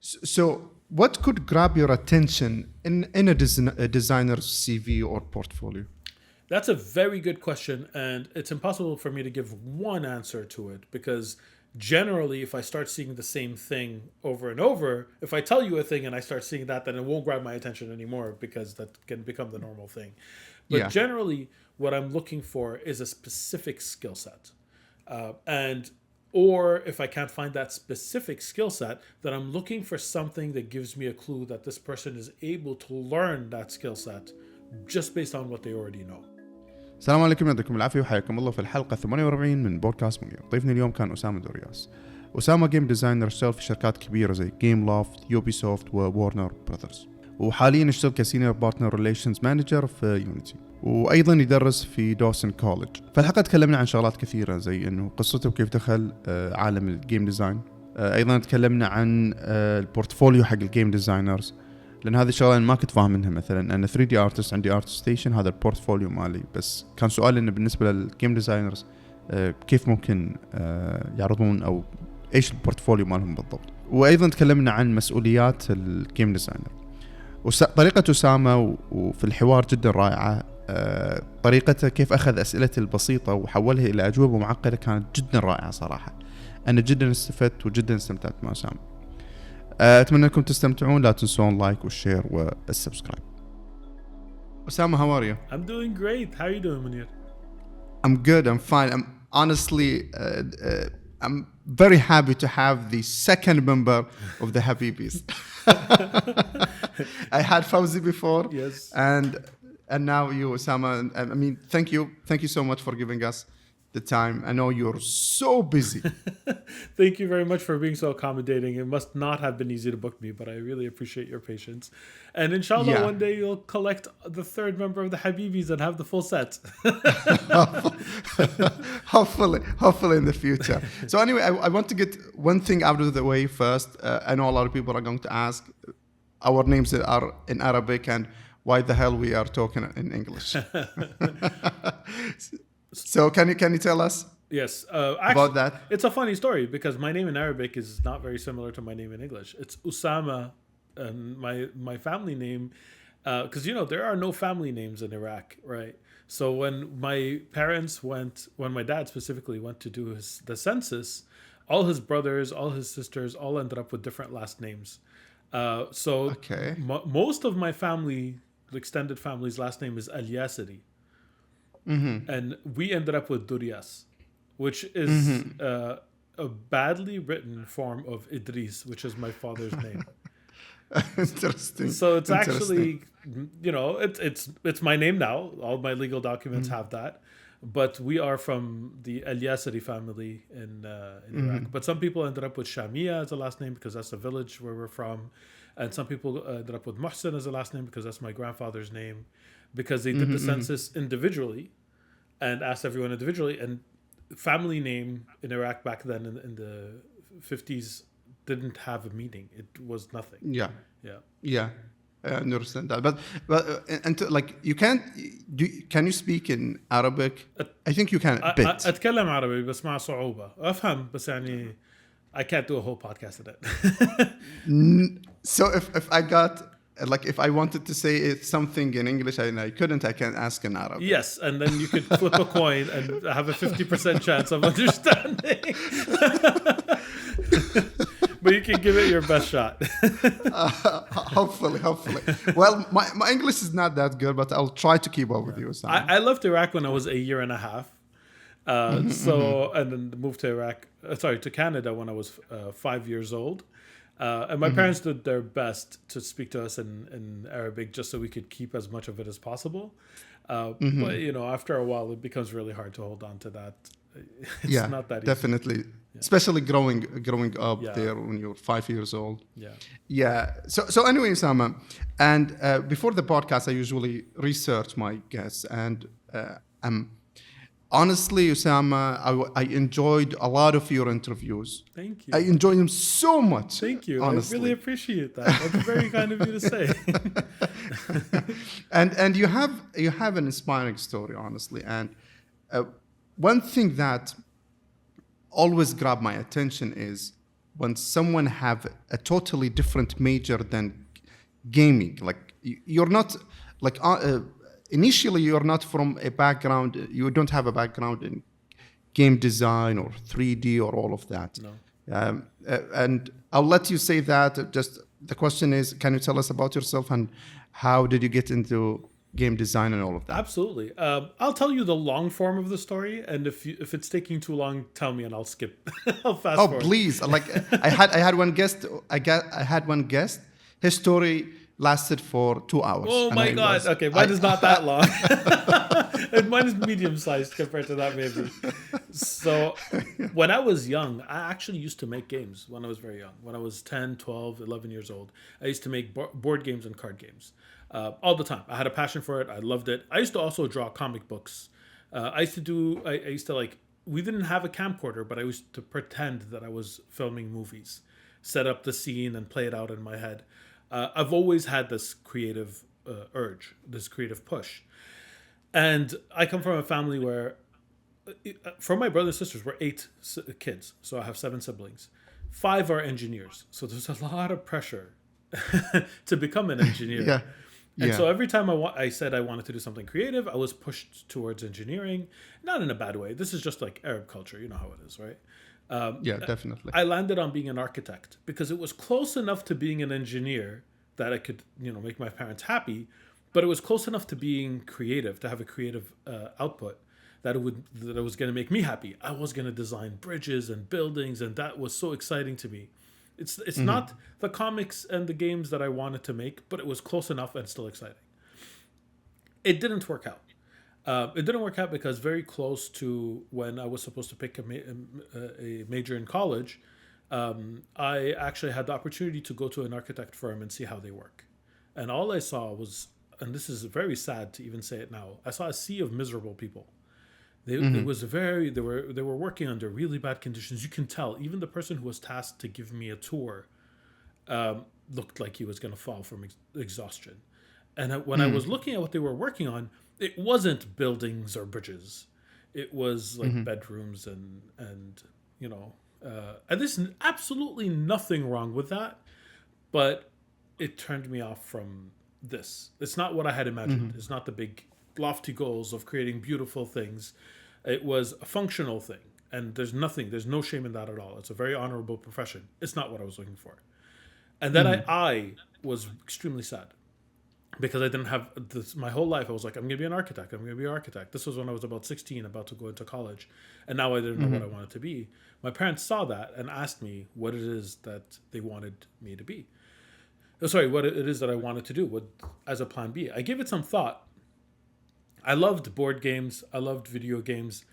So what could grab your attention in a designer's CV or portfolio? That's a very good question, and it's impossible for me to give one answer to it, because generally, if I start seeing the same thing over and over, if I tell you a thing and I start seeing that, then it won't grab my attention anymore, because that can become the normal thing. But generally, what I'm looking for is a specific skill set. Or if I can't find that specific skill set, then I'm looking for something that gives me a clue that this person is able to learn that skill set just based on what they already know. السلام عليكم، يعطيكم العافية وحياكم الله في الحلقة 48 من بودكاست منير. ضيفنا اليوم كان أسامة دورياس. أسامة جيم ديزاينر اشتغل في شركات كبيرة زي جيم لوفت، يوبي سوفت وورنر براذرز، وحاليا يشتغل كسينيور بارتنر ريليشنز مانجر في يونيتي، وأيضا يدرس في دوسن كوليدج. فالحلقة تكلمنا عن شغلات كثيرة زي إنه قصته وكيف دخل عالم الجيم ديزاين. أيضا تكلمنا عن البورتفوليو حق الجيم ديزاينرز، لأن هذه الشغلة ما كنت فاهم منها. مثلا أنا 3D artist، عندي art station، هذا البورتفوليو مالي. بس كان سؤال إنه بالنسبة للجيم ديزاينرز كيف ممكن يعرضون أو إيش البورتفوليو مالهم بالضبط. وأيضا تكلمنا عن مسؤوليات الجيم ديزاينر. طريقة أسامة وفي الحوار جدا رائعة. طريقته كيف أخذ أسئلة البسيطة وحولها إلى أجوبة معقدة كانت جدا رائعة صراحة. أنا جدا استفدت وجدا استمتعت مع أسامة. أتمنى أنكم تستمتعون. لا تنسون لايك والشير والسبسكرايب. Osama, how are you? I'm doing great. How are you doing, Muneer? I'm good. I'm fine. I'm honestly, I'm very happy to have the second member of the Habibis. I had Fawzi before. Yes. And now you, Osama. I mean, thank you so much for giving us the time. I know you're so busy. Thank you very much for being so accommodating. It must not have been easy to book me, but I really appreciate your patience. And inshallah, one day you'll collect the third member of the Habibis and have the full set. hopefully in the future. So anyway, I want to get one thing out of the way first. I know a lot of people are going to ask, our names are in Arabic, and why the hell we are talking in English? So can you tell us? Yes, actually, about that? It's a funny story because my name in Arabic is not very similar to my name in English. It's Osama, and my family name, because there are no family names in Iraq, right? So when my dad specifically went to do the census, all his brothers, all his sisters, all ended up with different last names. Most of my family, the extended family's last name is Al-Yasiri. Mm-hmm. And we ended up with Dorias, which is a badly written form of Idris, which is my father's name. Interesting. So it's actually, it's my name now. All my legal documents have that. But we are from the Al-Yasiri family in Iraq. But some people ended up with Shamia as a last name because that's the village where we're from. And some people ended up with Muhsin as a last name because that's my grandfather's name. Because they did the census individually and asked everyone individually. And family name in Iraq back then in the 50s didn't have a meaning. It was nothing. Yeah. I understand that. But like you can't. Can you speak in Arabic? I think you can a bit. أتكلم عربي بس مع صعوبة. أفهم بس يعني I can't do a whole podcast in it. So if I got. Like if I wanted to say something in English and I couldn't, I can ask in Arabic. Yes, and then you could flip a coin and have a 50% chance of understanding. But you can give it your best shot. Hopefully. Well, my English is not that good, but I'll try to keep up with you. I left Iraq when I was a year and a half. And then moved to Canada when I was 5 years old. And my parents did their best to speak to us in Arabic just so we could keep as much of it as possible. But, after a while, it becomes really hard to hold on to that. It's not that easy. Definitely. Yeah. Especially growing up there when you're 5 years old. Yeah. So anyway, Osama, and before the podcast, I usually research my guests. And honestly, Osama, I enjoyed a lot of your interviews. Thank you. I enjoyed them so much. Thank you. Honestly. I really appreciate that. That's very kind of you to say. And you have an inspiring story, honestly. And one thing that always grabbed my attention is when someone have a totally different major than gaming. Like you're not like initially you're not from a background. You don't have a background in game design or 3D or all of that. No. And I'll let you say that. Just the question is, can you tell us about yourself and how did you get into game design and all of that? Absolutely. I'll tell you the long form of the story, and if it's taking too long, tell me and I'll skip. I'll fast forward. Please! Like I had one guest. I had one guest. His story lasted for 2 hours. Oh my God! Okay, mine is not that long. And mine is medium-sized compared to that, maybe. So when I was young, I actually used to make games when I was very young. When I was 10, 12, 11 years old, I used to make board games and card games all the time. I had a passion for it. I loved it. I used to also draw comic books. I used to like, we didn't have a camcorder, but I used to pretend that I was filming movies, set up the scene and play it out in my head. I've always had this creative urge, this creative push. And I come from a family where, from my brothers and sisters, we're 8 kids. So I have 7 siblings. 5 are engineers. So there's a lot of pressure to become an engineer. Yeah. And so every time I said I wanted to do something creative, I was pushed towards engineering. Not in a bad way. This is just like Arab culture. You know how it is, right? Yeah, definitely. I landed on being an architect because it was close enough to being an engineer that I could, make my parents happy, but it was close enough to being creative, to have a creative output that it was going to make me happy. I was going to design bridges and buildings, and that was so exciting to me. It's not the comics and the games that I wanted to make, but it was close enough and still exciting. It didn't work out. It didn't work out because very close to when I was supposed to pick a major in college, I actually had the opportunity to go to an architect firm and see how they work. And all I saw was, and this is very sad to even say it now, I saw a sea of miserable people. It was they were working under really bad conditions. You can tell. Even the person who was tasked to give me a tour looked like he was going to fall from exhaustion. And when I was looking at what they were working on, it wasn't buildings or bridges. It was like bedrooms and there's absolutely nothing wrong with that, but it turned me off from this. It's not what I had imagined. It's not the big lofty goals of creating beautiful things. It was a functional thing, and there's no shame in that at all. It's a very honorable profession. It's not what I was looking for. And then I was extremely sad because I didn't have this my whole life. I was like, I'm going to be an architect. I'm going to be an architect. This was when I was about 16, about to go into college. And now I didn't know what I wanted to be. My parents saw that and asked me what it is that they wanted me to be. What it is that I wanted to do as a plan B. I gave it some thought. I loved board games. I loved video games.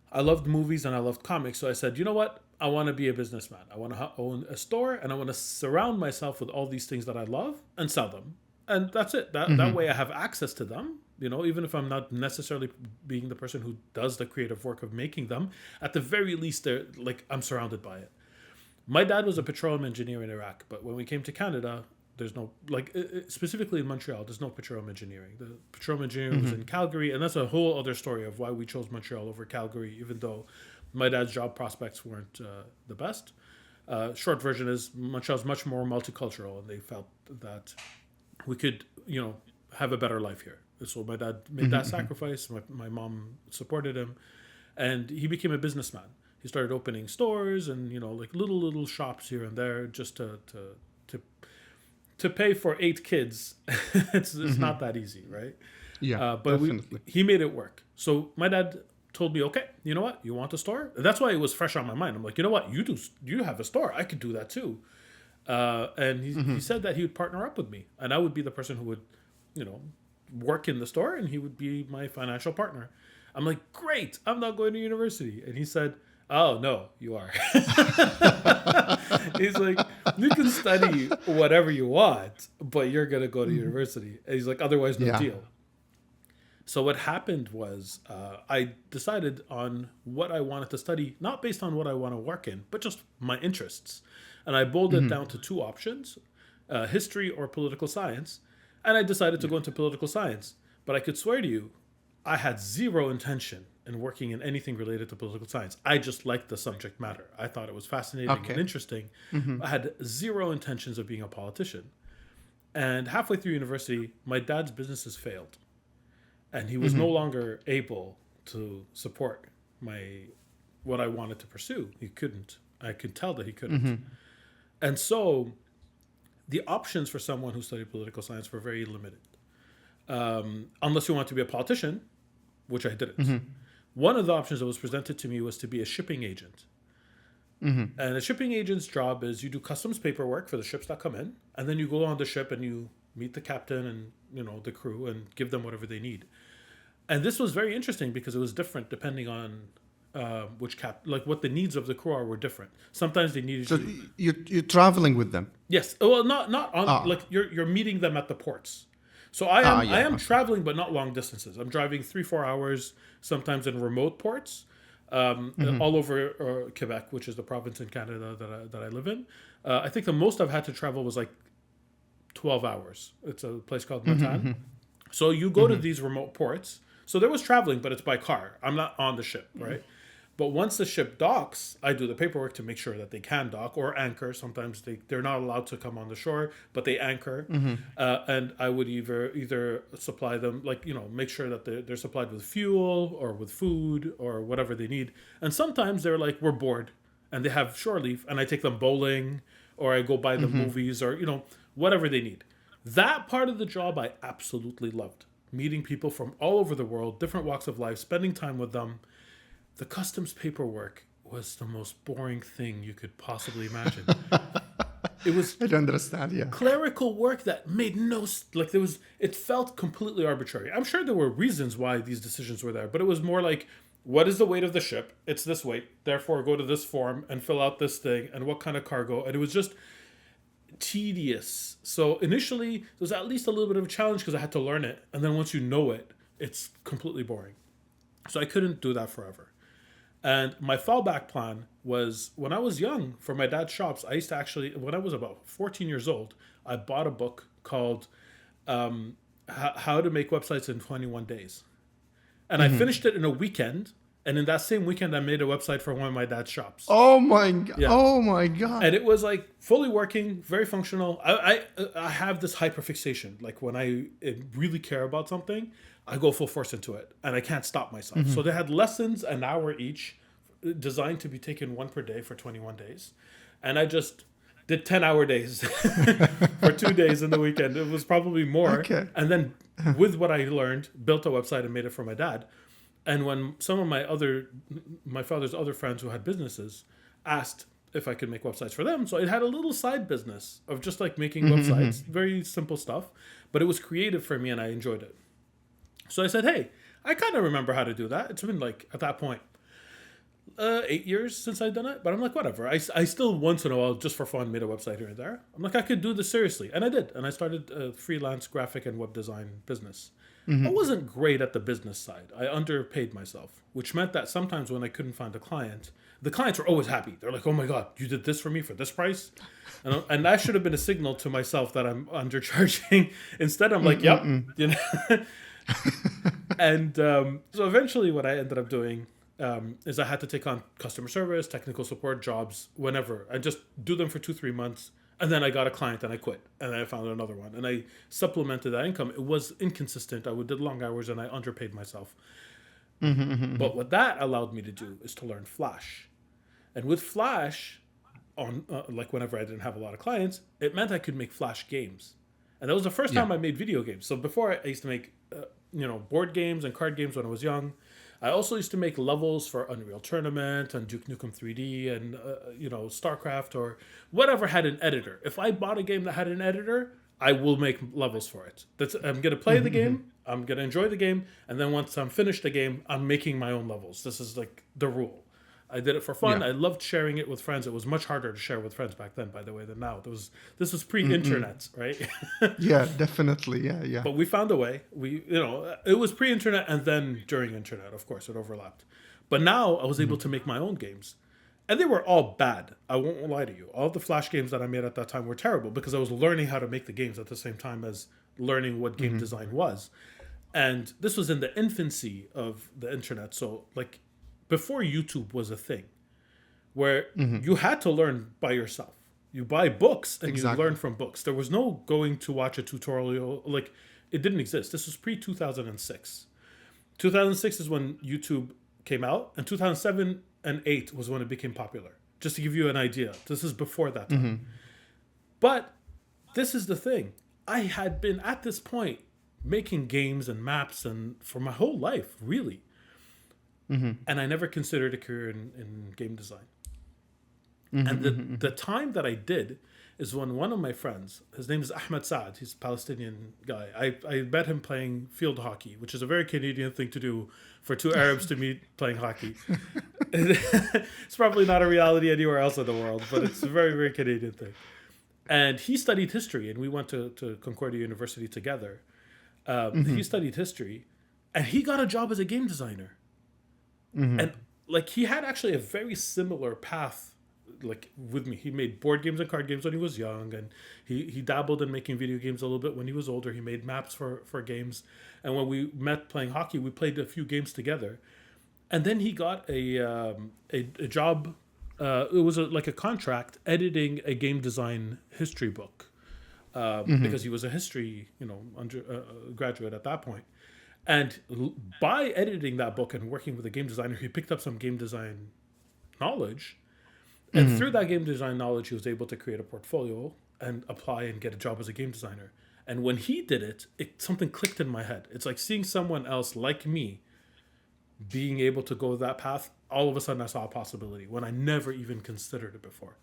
I loved movies and I loved comics. So I said, you know what? I want to be a businessman. I want to own a store and I want to surround myself with all these things that I love and sell them. And that's it. That way I have access to them, even if I'm not necessarily being the person who does the creative work of making them. At the very least, I'm surrounded by it. My dad was a petroleum engineer in Iraq, but when we came to Canada, there's no, specifically in Montreal, there's no petroleum engineering. The petroleum engineering was in Calgary, and that's a whole other story of why we chose Montreal over Calgary, even though my dad's job prospects weren't the best. Short version is Montreal's much more multicultural, and they felt that we could, have a better life here. So my dad made that sacrifice. My mom supported him, and he became a businessman. He started opening stores and, little shops here and there just to pay for 8 kids. It's not that easy, right? Yeah, but definitely. He made it work. So my dad told me, okay, you know what? You want a store? That's why it was fresh on my mind. I'm like, you know what? You have a store. I could do that too. And he said that he would partner up with me, and I would be the person who would, work in the store, and he would be my financial partner. I'm like, great, I'm not going to university. And he said, oh, no, you are. He's like, you can study whatever you want, but you're going to go to university. And he's like, otherwise, no deal. So what happened was I decided on what I wanted to study, not based on what I want to work in, but just my interests. And I boiled it down to 2 options, history or political science. And I decided to go into political science. But I could swear to you, I had zero intention in working in anything related to political science. I just liked the subject matter. I thought it was fascinating and interesting. I had zero intentions of being a politician. And halfway through university, my dad's businesses failed. And he was no longer able to support what I wanted to pursue. He couldn't. I could tell that he couldn't. And so the options for someone who studied political science were very limited. Unless you want to be a politician, which I didn't. One of the options that was presented to me was to be a shipping agent. And a shipping agent's job is you do customs paperwork for the ships that come in, and then you go on the ship and you meet the captain and the crew and give them whatever they need. And this was very interesting because it was different depending on what the needs of the crew were different. Sometimes they needed. So you're traveling with them. Yes. Well, not on like you're meeting them at the ports. So I am traveling, but not long distances. I'm driving 3-4 hours, sometimes in remote ports, all over Quebec, which is the province in Canada that I live in. I think the most I've had to travel was like 12 hours. It's a place called Matan. So you go to these remote ports. So there was traveling, but it's by car. I'm not on the ship, right? But once the ship docks, I do the paperwork to make sure that they can dock or anchor. Sometimes they're not allowed to come on the shore, but they anchor. And I would either supply them, make sure that they're supplied with fuel or with food or whatever they need. And sometimes they're like, we're bored and they have shore leave, and I take them bowling or I go buy them movies or, whatever they need. That part of the job I absolutely loved. Meeting people from all over the world, different walks of life, spending time with them. The customs paperwork was the most boring thing you could possibly imagine. It was I don't understand, clerical work that made it felt completely arbitrary. I'm sure there were reasons why these decisions were there, but it was more like, what is the weight of the ship? It's this weight. Therefore, go to this form and fill out this thing and what kind of cargo. And it was just tedious. So initially, there was at least a little bit of a challenge because I had to learn it. And then once you know it, it's completely boring. So I couldn't do that forever. And my fallback plan was, when I was young, for my dad's shops, I used to when I was about 14 years old, I bought a book called How to Make Websites in 21 Days. And I finished it in a weekend. And in that same weekend, I made a website for one of my dad's shops. Oh my God. Yeah. Oh my God. And it was like fully working, very functional. I have this hyperfixation. Like when I really care about something, I go full force into it and I can't stop myself. So they had lessons an hour each, designed to be taken one per day for 21 days. And I just did 10-hour days for 2 days in the weekend. It was probably more. Okay. And then with what I learned, built a website and made it for my dad. And when some of my father's other friends who had businesses asked if I could make websites for them, so it had a little side business of just like making websites, very simple stuff, but it was creative for me and I enjoyed it. So I said, hey, I kind of remember how to do that. It's been like, at that point, 8 years since I'd done it, but I'm like, whatever. I still once in a while, just for fun, made a website here and there. I'm like, I could do this seriously. And I did. And I started a freelance graphic and web design business. I wasn't great at the business side. I underpaid myself, which meant that sometimes when I couldn't find a client, the clients were always happy. They're like, oh my God, you did this for me for this price? And that should have been a signal to myself that I'm undercharging. Instead, I'm like, yep. And so eventually what I ended up doing is I had to take on customer service, technical support jobs, whenever. I just do them for 2-3 months. And then I got a client and I quit. And then I found another one. And I supplemented that income. It was inconsistent. I did long hours and I underpaid myself. But what that allowed me to do is to learn Flash. And with Flash, on like whenever I didn't have a lot of clients, it meant I could make Flash games. And that was the first time I made video games. So before I used to make board games and card games when I was young. I also used to make levels for Unreal Tournament and Duke Nukem 3D and, StarCraft or whatever had an editor. If I bought a game that had an editor, I will make levels for it. I'm going to play the game. I'm going to enjoy the game. And then once I'm finished the game, I'm making my own levels. This is like the rule. I did it for fun. Yeah. I loved sharing it with friends. It was much harder to share with friends back then, by the way, than now. This was pre-internet, right? Yeah, definitely. Yeah. But we found a way. It was pre-internet and then during internet, of course, it overlapped. But now I was able to make my own games. And they were all bad. I won't lie to you. All the Flash games that I made at that time were terrible because I was learning how to make the games at the same time as learning what game design was. And this was in the infancy of the internet. So like before YouTube was a thing where you had to learn by yourself. You buy books and you learn from books. There was no going to watch a tutorial. Like it didn't exist. This was pre-2006. 2006 is when YouTube came out, and 2007 and 8 was when it became popular. Just to give you an idea. This is before that time. But this is the thing. I had been at this point making games and maps and for my whole life, really. And I never considered a career in game design. And the time that I did is when one of my friends, his name is Ahmed Saad, he's a Palestinian guy. I met him playing field hockey, which is a very Canadian thing to do for two Arabs to meet playing hockey. It's probably not a reality anywhere else in the world, but it's a very, very Canadian thing. And he studied history, and we went to Concordia University together. He studied history, and he got a job as a game designer. And like he had actually a very similar path like with me. He made board games and card games when he was young, and he dabbled in making video games a little bit when he was older. He made maps for games, and when we met playing hockey, we played a few games together. And then he got a job. It was like a contract editing a game design history book because he was a history graduate at that point. And by editing that book and working with a game designer, he picked up some game design knowledge. And through that game design knowledge, he was able to create a portfolio and apply and get a job as a game designer. And when he did it, something clicked in my head. It's like seeing someone else like me being able to go that path. All of a sudden, I saw a possibility when I never even considered it before.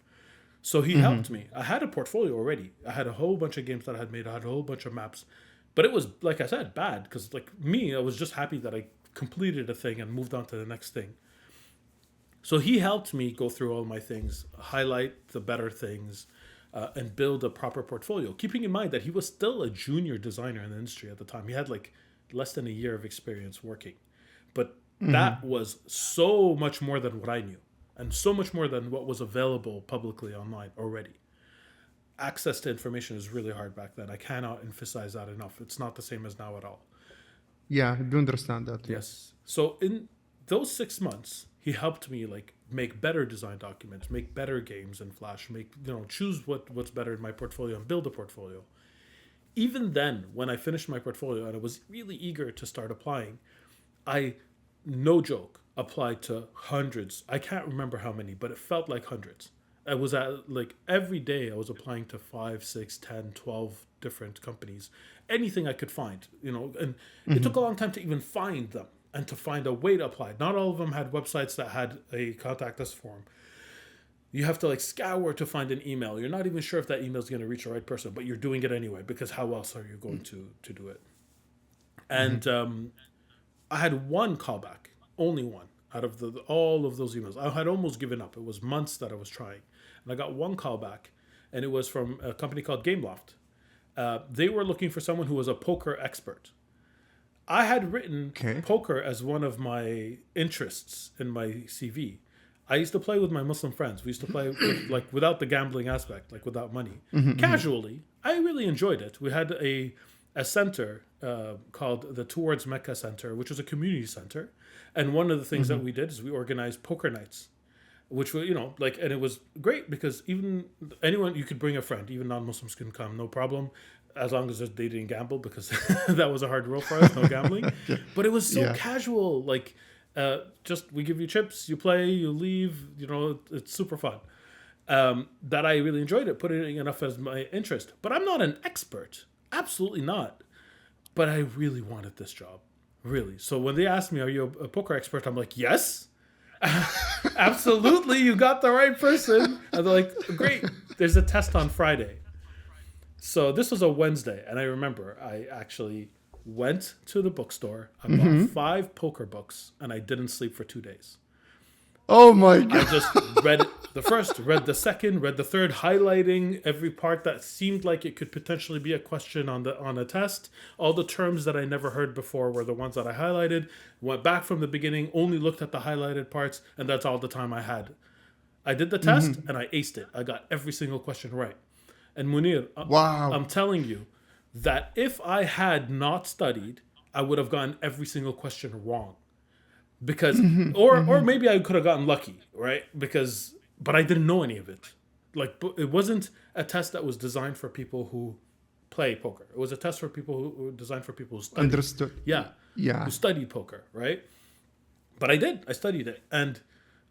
So he helped me. I had a portfolio already. I had a whole bunch of games that I had made. I had a whole bunch of maps. But it was, like I said, bad. Because like me, I was just happy that I completed a thing and moved on to the next thing. So he helped me go through all my things, highlight the better things, and build a proper portfolio. Keeping in mind that he was still a junior designer in the industry at the time. He had like less than a year of experience working. But that was so much more than what I knew. And so much more than what was available publicly online already. Access to information is really hard back then. I cannot emphasize that enough. It's not the same as now at all. Yeah, I do understand that. Yes. So in those 6 months, he helped me like make better design documents, make better games in Flash, choose what's better in my portfolio and build a portfolio. Even then, when I finished my portfolio and I was really eager to start applying, I, no joke, applied to hundreds. I can't remember how many, but it felt like hundreds. I was at like every day I was applying to 5, 6, 10, 12 different companies, anything I could find, and it took a long time to even find them. And to find a way to apply. Not all of them had websites that had a contact us form. You have to like scour to find an email. You're not even sure if that email is going to reach the right person, but you're doing it anyway because how else are you going to do it? And I had one callback, only one out of all of those emails. I had almost given up. It was months that I was trying, and I got one callback, and it was from a company called Gameloft. They were looking for someone who was a poker expert. I had written poker as one of my interests in my CV. I used to play with my Muslim friends. We used to play without the gambling aspect, like without money. Casually. I really enjoyed it. We had a center called the Towards Mecca Center, which was a community center. And one of the things that we did is we organized poker nights, which were, and it was great because even anyone, you could bring a friend, even non-Muslims can come, no problem. As long as they didn't gamble, because that was a hard rule for us, no gambling. But it was so casual, like just we give you chips, you play, you leave, it's super fun. That I really enjoyed it, put it enough as my interest. But I'm not an expert, absolutely not. But I really wanted this job, really. So when they asked me, are you a poker expert? I'm like, yes, absolutely, you got the right person. And they're like, great, there's a test on Friday. So this was a Wednesday, and I remember I actually went to the bookstore. I bought 5 poker books, and I didn't sleep for 2 days. Oh my God. I just read the first, read the second, read the third, highlighting every part that seemed like it could potentially be a question on a test. All the terms that I never heard before were the ones that I highlighted. Went back from the beginning, only looked at the highlighted parts, and that's all the time I had. I did the test, and I aced it. I got every single question right. And Muneer, wow. I'm telling you that if I had not studied I would have gotten every single question wrong. Because or maybe I could have gotten lucky, right? But I didn't know any of it. Like, it wasn't a test that was designed for people who play poker. It was a test for people who were designed for people who study. Understood. Yeah. Yeah. Who studied poker, right? But I did. I studied it. And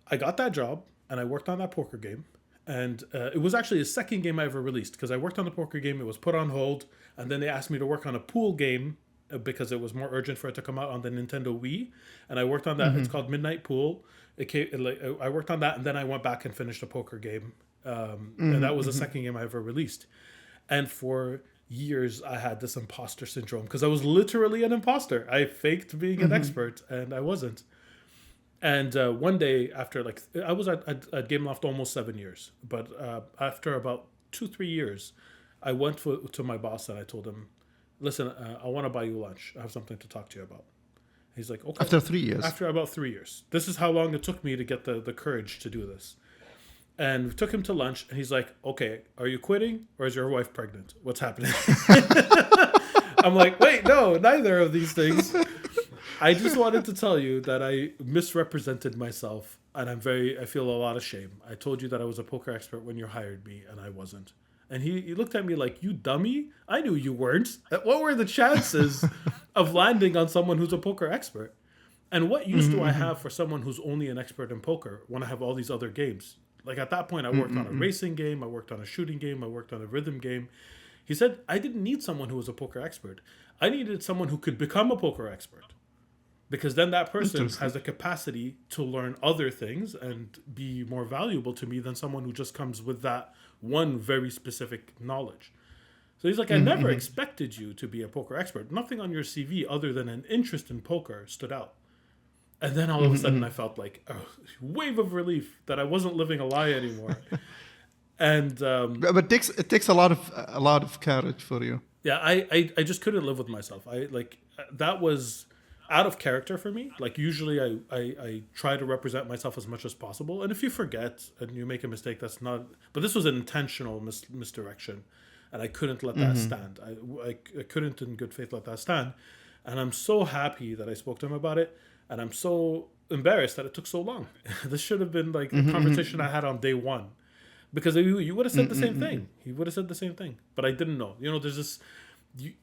I got that job and I worked on that poker game. And it was actually the second game I ever released, because I worked on the poker game. It was put on hold. And then they asked me to work on a pool game because it was more urgent for it to come out on the Nintendo Wii. And I worked on that. It's called Midnight Pool. I worked on that, and then I went back and finished a poker game. And that was the second game I ever released. And for years, I had this imposter syndrome, because I was literally an imposter. I faked being an expert, and I wasn't. And one day after, like, I was at Gameloft almost 7 years. But after about 2-3 years, I went to my boss and I told him, listen, I want to buy you lunch. I have something to talk to you about. He's like, okay. After 3 years? After about 3 years. This is how long it took me to get the courage to do this. And we took him to lunch, and he's like, okay, are you quitting, or is your wife pregnant? What's happening? I'm like, wait, no, neither of these things. I just wanted to tell you that I misrepresented myself, and I feel a lot of shame. I told you that I was a poker expert when you hired me, and I wasn't. And he looked at me like, you dummy? I knew you weren't. What were the chances of landing on someone who's a poker expert? And what use do I have for someone who's only an expert in poker when I have all these other games? Like, at that point, I worked on a racing game, I worked on a shooting game, I worked on a rhythm game. He said, I didn't need someone who was a poker expert. I needed someone who could become a poker expert. Because then that person has the capacity to learn other things and be more valuable to me than someone who just comes with that one very specific knowledge. So he's like, I never expected you to be a poker expert. Nothing on your CV other than an interest in poker stood out. And then all of a sudden I felt like a wave of relief that I wasn't living a lie anymore. And but it takes a lot of courage for you. Yeah, I just couldn't live with myself. That was out of character for me. Like, usually I try to represent myself as much as possible. And if you forget and you make a mistake, that's not... But this was an intentional misdirection. And I couldn't let that stand. I couldn't in good faith let that stand. And I'm so happy that I spoke to him about it. And I'm so embarrassed that it took so long. This should have been like a conversation I had on day one. Because you would have said the same thing. He would have said the same thing. But I didn't know. You know, there's this...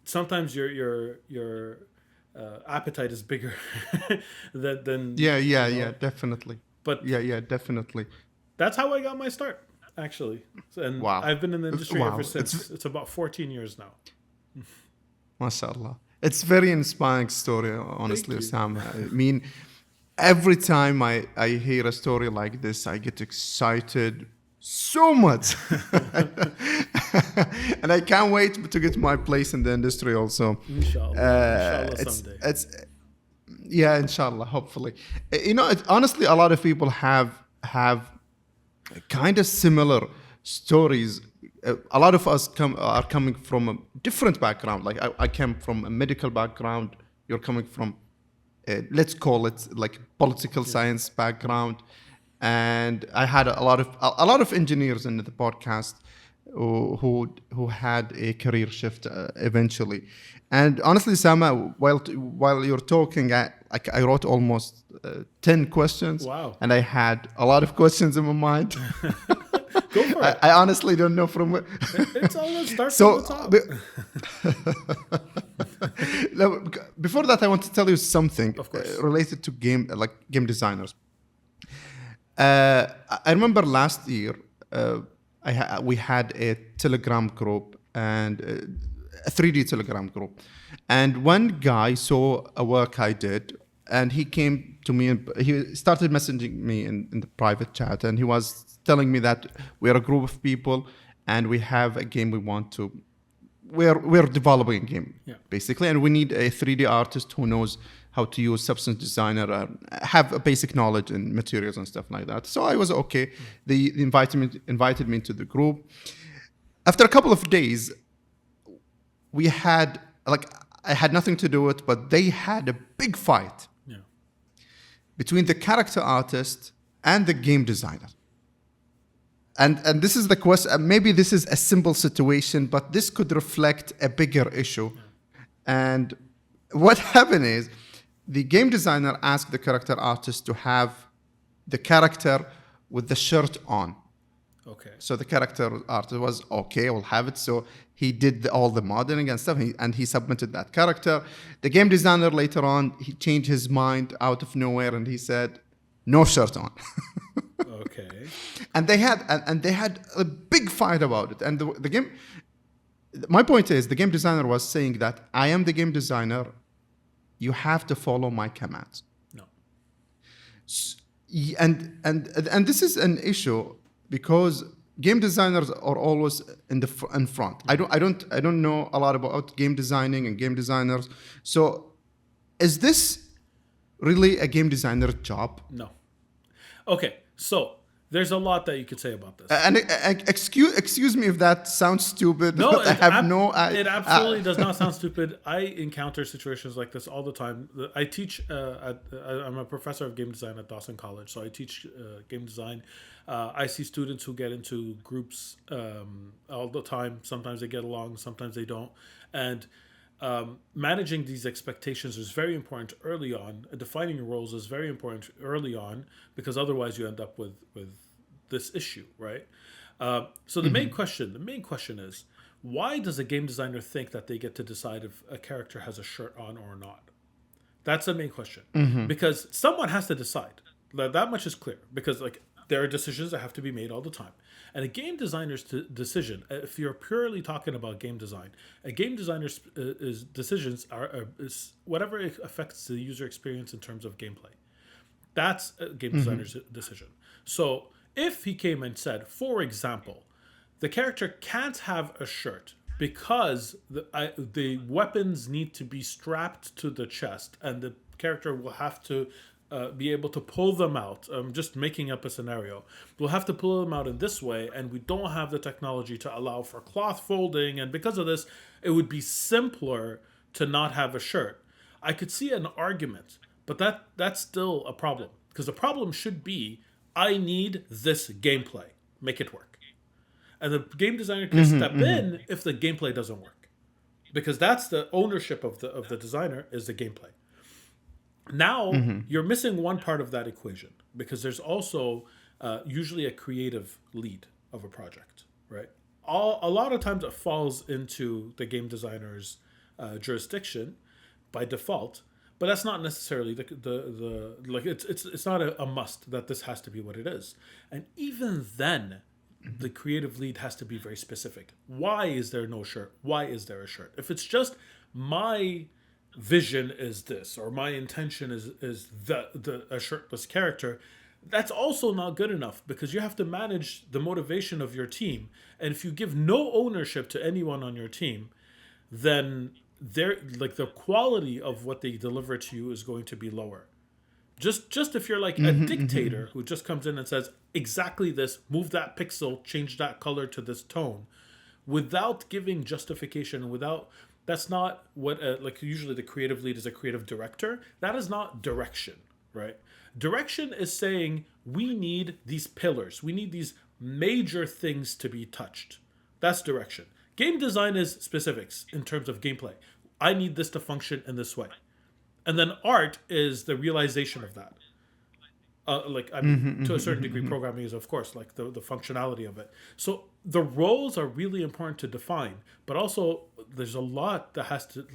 sometimes your appetite is bigger than yeah, definitely. But yeah, definitely. That's how I got my start, actually. And wow. I've been in the industry ever since. It's about 14 years now. MashaAllah. It's a very inspiring story, honestly, Osama. I mean, every time I hear a story like this, I get excited so much. And I can't wait to get my place in the industry also. Inshallah someday. Yeah, inshallah, hopefully. You know, honestly, a lot of people have kind of similar stories. A lot of us are coming from a different background. Like I came from a medical background. You're coming from, let's call it like political science background. And I had a lot of engineers in the podcast who had a career shift eventually. And honestly, Sama, while you're talking, I wrote almost 10 questions. Wow! And I had a lot of questions in my mind. Go for it. I honestly don't know from where. It's all let's start from the top. No, before that, I want to tell you something related to game designers. I remember last year we had a Telegram group and a 3D Telegram group, and one guy saw a work I did, and he came to me and he started messaging me in the private chat, and he was telling me that we're a group of people and we have a game we're developing a game basically, and we need a 3D artist who knows how to use Substance Designer, have a basic knowledge in materials and stuff like that. So I was okay. They invited me into the group. After a couple of days, I had nothing to do with it, but they had a big fight between the character artist and the game designer. And this is the question. Maybe this is a simple situation, but this could reflect a bigger issue. And what happened is the game designer asked the character artist to have the character with the shirt on. Okay. So the character artist was okay, we'll have it. So he did all the modeling and stuff, and he submitted that character. The game designer later on, he changed his mind out of nowhere, and he said, "No shirt on." Okay. And they had a big fight about it. And the game. My point is, the game designer was saying that I am the game designer. You have to follow my commands. No. And this is an issue because game designers are always in front. I don't know a lot about game designing and game designers. So, is this really a game designer job? No. Okay, so there's a lot that you could say about this. And excuse me if that sounds stupid. No, but it absolutely does not sound stupid. I encounter situations like this all the time. I teach. I'm a professor of game design at Dawson College, so I teach game design. I see students who get into groups all the time. Sometimes they get along, sometimes they don't, and managing these expectations is very important early on. Defining roles is very important early on, because otherwise you end up with this issue, right? So the main question is, why does a game designer think that they get to decide if a character has a shirt on or not? That's the main question. Because someone has to decide. That much is clear, because there are decisions that have to be made all the time. And a game designer's decision, if you're purely talking about game design, a game designer's decisions is whatever affects the user experience in terms of gameplay. That's a game designer's decision. So if he came and said, for example, the character can't have a shirt because the weapons need to be strapped to the chest, and the character will have to be able to pull them out. I'm just making up a scenario. We'll have to pull them out in this way, and we don't have the technology to allow for cloth folding, and because of this, it would be simpler to not have a shirt. I could see an argument, but that's still a problem, because the problem should be, I need this gameplay. Make it work. And the game designer can step in if the gameplay doesn't work, because that's the ownership of the designer, is the gameplay. Now, you're missing one part of that equation, because there's also usually a creative lead of a project, right? A lot of times it falls into the game designer's jurisdiction by default, but that's not necessarily it's not a must that this has to be what it is. And even then, the creative lead has to be very specific. Why is there no shirt? Why is there a shirt? If it's just my vision is this, or my intention is a shirtless character, that's also not good enough, because you have to manage the motivation of your team. And if you give no ownership to anyone on your team, then the quality of what they deliver to you is going to be lower. Just if you're like a dictator who just comes in and says exactly this, move that pixel, change that color to this tone, without giving justification, that's not what usually the creative lead is a creative director. That is not direction, right? Direction is saying, we need these pillars. We need these major things to be touched. That's direction. Game design is specifics in terms of gameplay. I need this to function in this way. And then art is the realization of that. To a certain degree, programming is, of course, the functionality of it. So the roles are really important to define, but also there's a lot that has to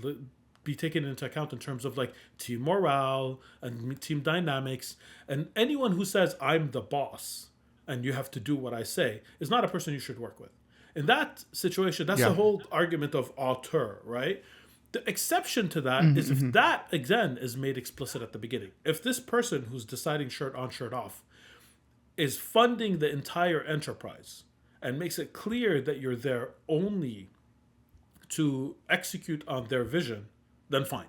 be taken into account in terms of team morale and team dynamics. And anyone who says, I'm the boss and you have to do what I say, is not a person you should work with. In that situation, that's the whole argument of auteur, right? The exception to that is if that, again, is made explicit at the beginning. If this person who's deciding shirt on, shirt off is funding the entire enterprise and makes it clear that you're there only to execute on their vision, then fine.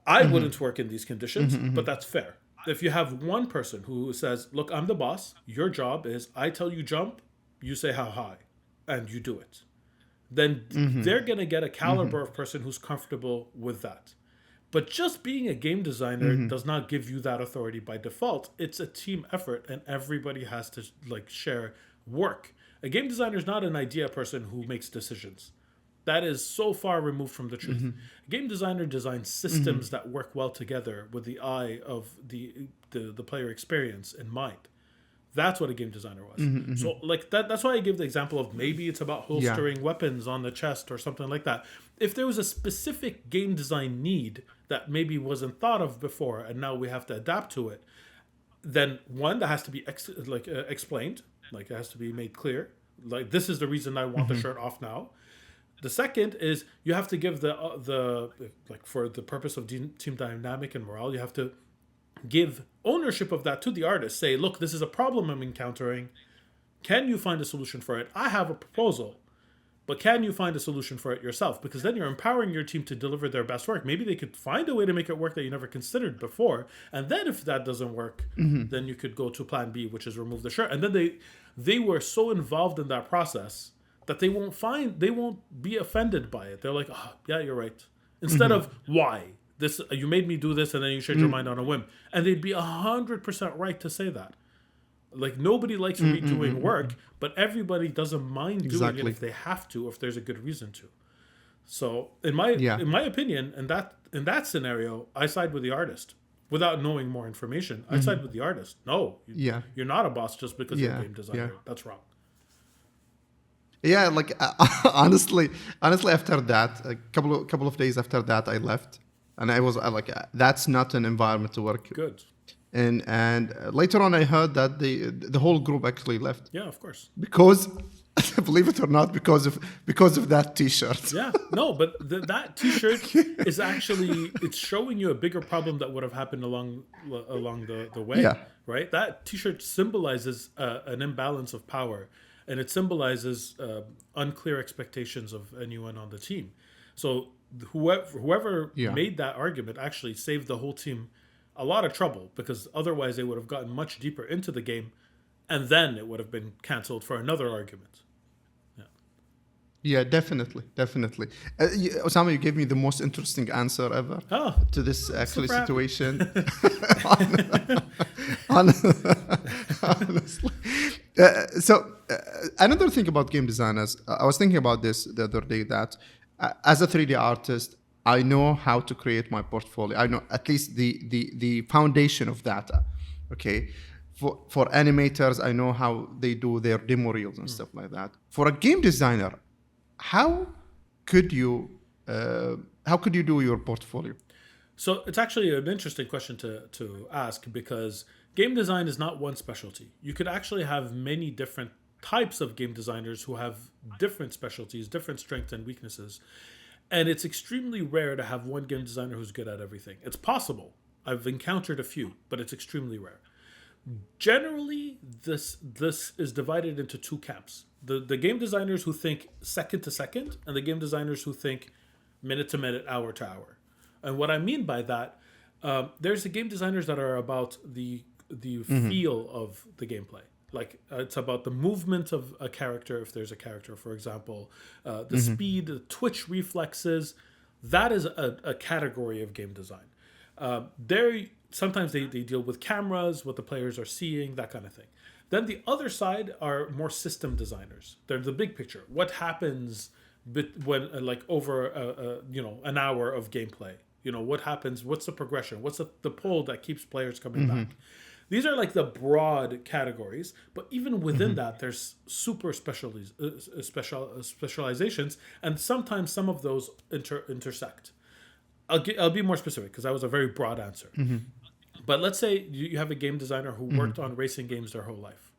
I wouldn't work in these conditions, but that's fair. If you have one person who says, look, I'm the boss, your job is I tell you jump, you say how high, and you do it, then they're going to get a caliber of person who's comfortable with that. But just being a game designer does not give you that authority by default. It's a team effort, and everybody has to share work. A game designer is not an idea person who makes decisions. That is so far removed from the truth. A game designer designs systems that work well together with the eye of the player experience in mind. That's what a game designer was. So like that's why I give the example of maybe it's about holstering weapons on the chest or something like that. If there was a specific game design need that maybe wasn't thought of before and now we have to adapt to it, then one, that has to be explained, like it has to be made clear. Like, this is the reason I want the shirt off now. The second is you have to give the like, for the purpose of team dynamic and morale, you have to give ownership of that to the artist. Say, look, this is a problem I'm encountering. Can you find a solution for it? I have a proposal, but can you find a solution for it yourself? Because then you're empowering your team to deliver their best work. Maybe they could find a way to make it work that you never considered before. And then if that doesn't work, then you could go to plan B, which is remove the shirt. And then they were so involved in that process that they won't be offended by it. They're like, oh, yeah, you're right. Instead of, why? This, you made me do this and then you changed your mind on a whim. And they'd be 100% right to say that. Like, nobody likes redoing work, but everybody doesn't mind doing it if they have to, or if there's a good reason to. So in my opinion, in that scenario, I side with the artist. Without knowing more information, I side with the artist. No, you're not a boss just because you're a game designer. That's wrong. Yeah, like honestly, after that, a couple of days after that, I left, and I was like, that's not an environment to work. Good. And later on, I heard that the whole group actually left. Yeah, of course. Because, believe it or not, because of that T-shirt. Yeah, no, but that T-shirt is actually, it's showing you a bigger problem that would have happened along the way. Yeah. Right. That T-shirt symbolizes an imbalance of power. And it symbolizes unclear expectations of anyone on the team. So whoever made that argument actually saved the whole team a lot of trouble, because otherwise they would have gotten much deeper into the game, and then it would have been canceled for another argument. Yeah, definitely. Osama, you gave me the most interesting answer ever to this actually situation. Honestly. Another thing about game designers, I was thinking about this the other day, that as a 3D artist, I know how to create my portfolio. I know at least the foundation of data. Okay. For animators, I know how they do their demo reels and stuff like that. For a game designer, how could you do your portfolio? So it's actually an interesting question to ask, because game design is not one specialty. You could actually have many different types of game designers who have different specialties, different strengths and weaknesses. And it's extremely rare to have one game designer who's good at everything. It's possible. I've encountered a few, but it's extremely rare. Generally, this is divided into two camps. The game designers who think second to second, and the game designers who think minute to minute, hour to hour. And what I mean by that, there's the game designers that are about the feel of the gameplay. Like, it's about the movement of a character, if there's a character, for example, the speed, the twitch reflexes. That is a category of game design. Sometimes they deal with cameras, what the players are seeing, that kind of thing. Then the other side are more system designers. They're the big picture. What happens when over an hour of gameplay? What happens? What's the progression? What's the pull that keeps players coming back? These are like the broad categories, but even within that, there's super specializations, and sometimes some of those intersect. I'll be more specific, because that was a very broad answer. But let's say you have a game designer who worked on racing games their whole life.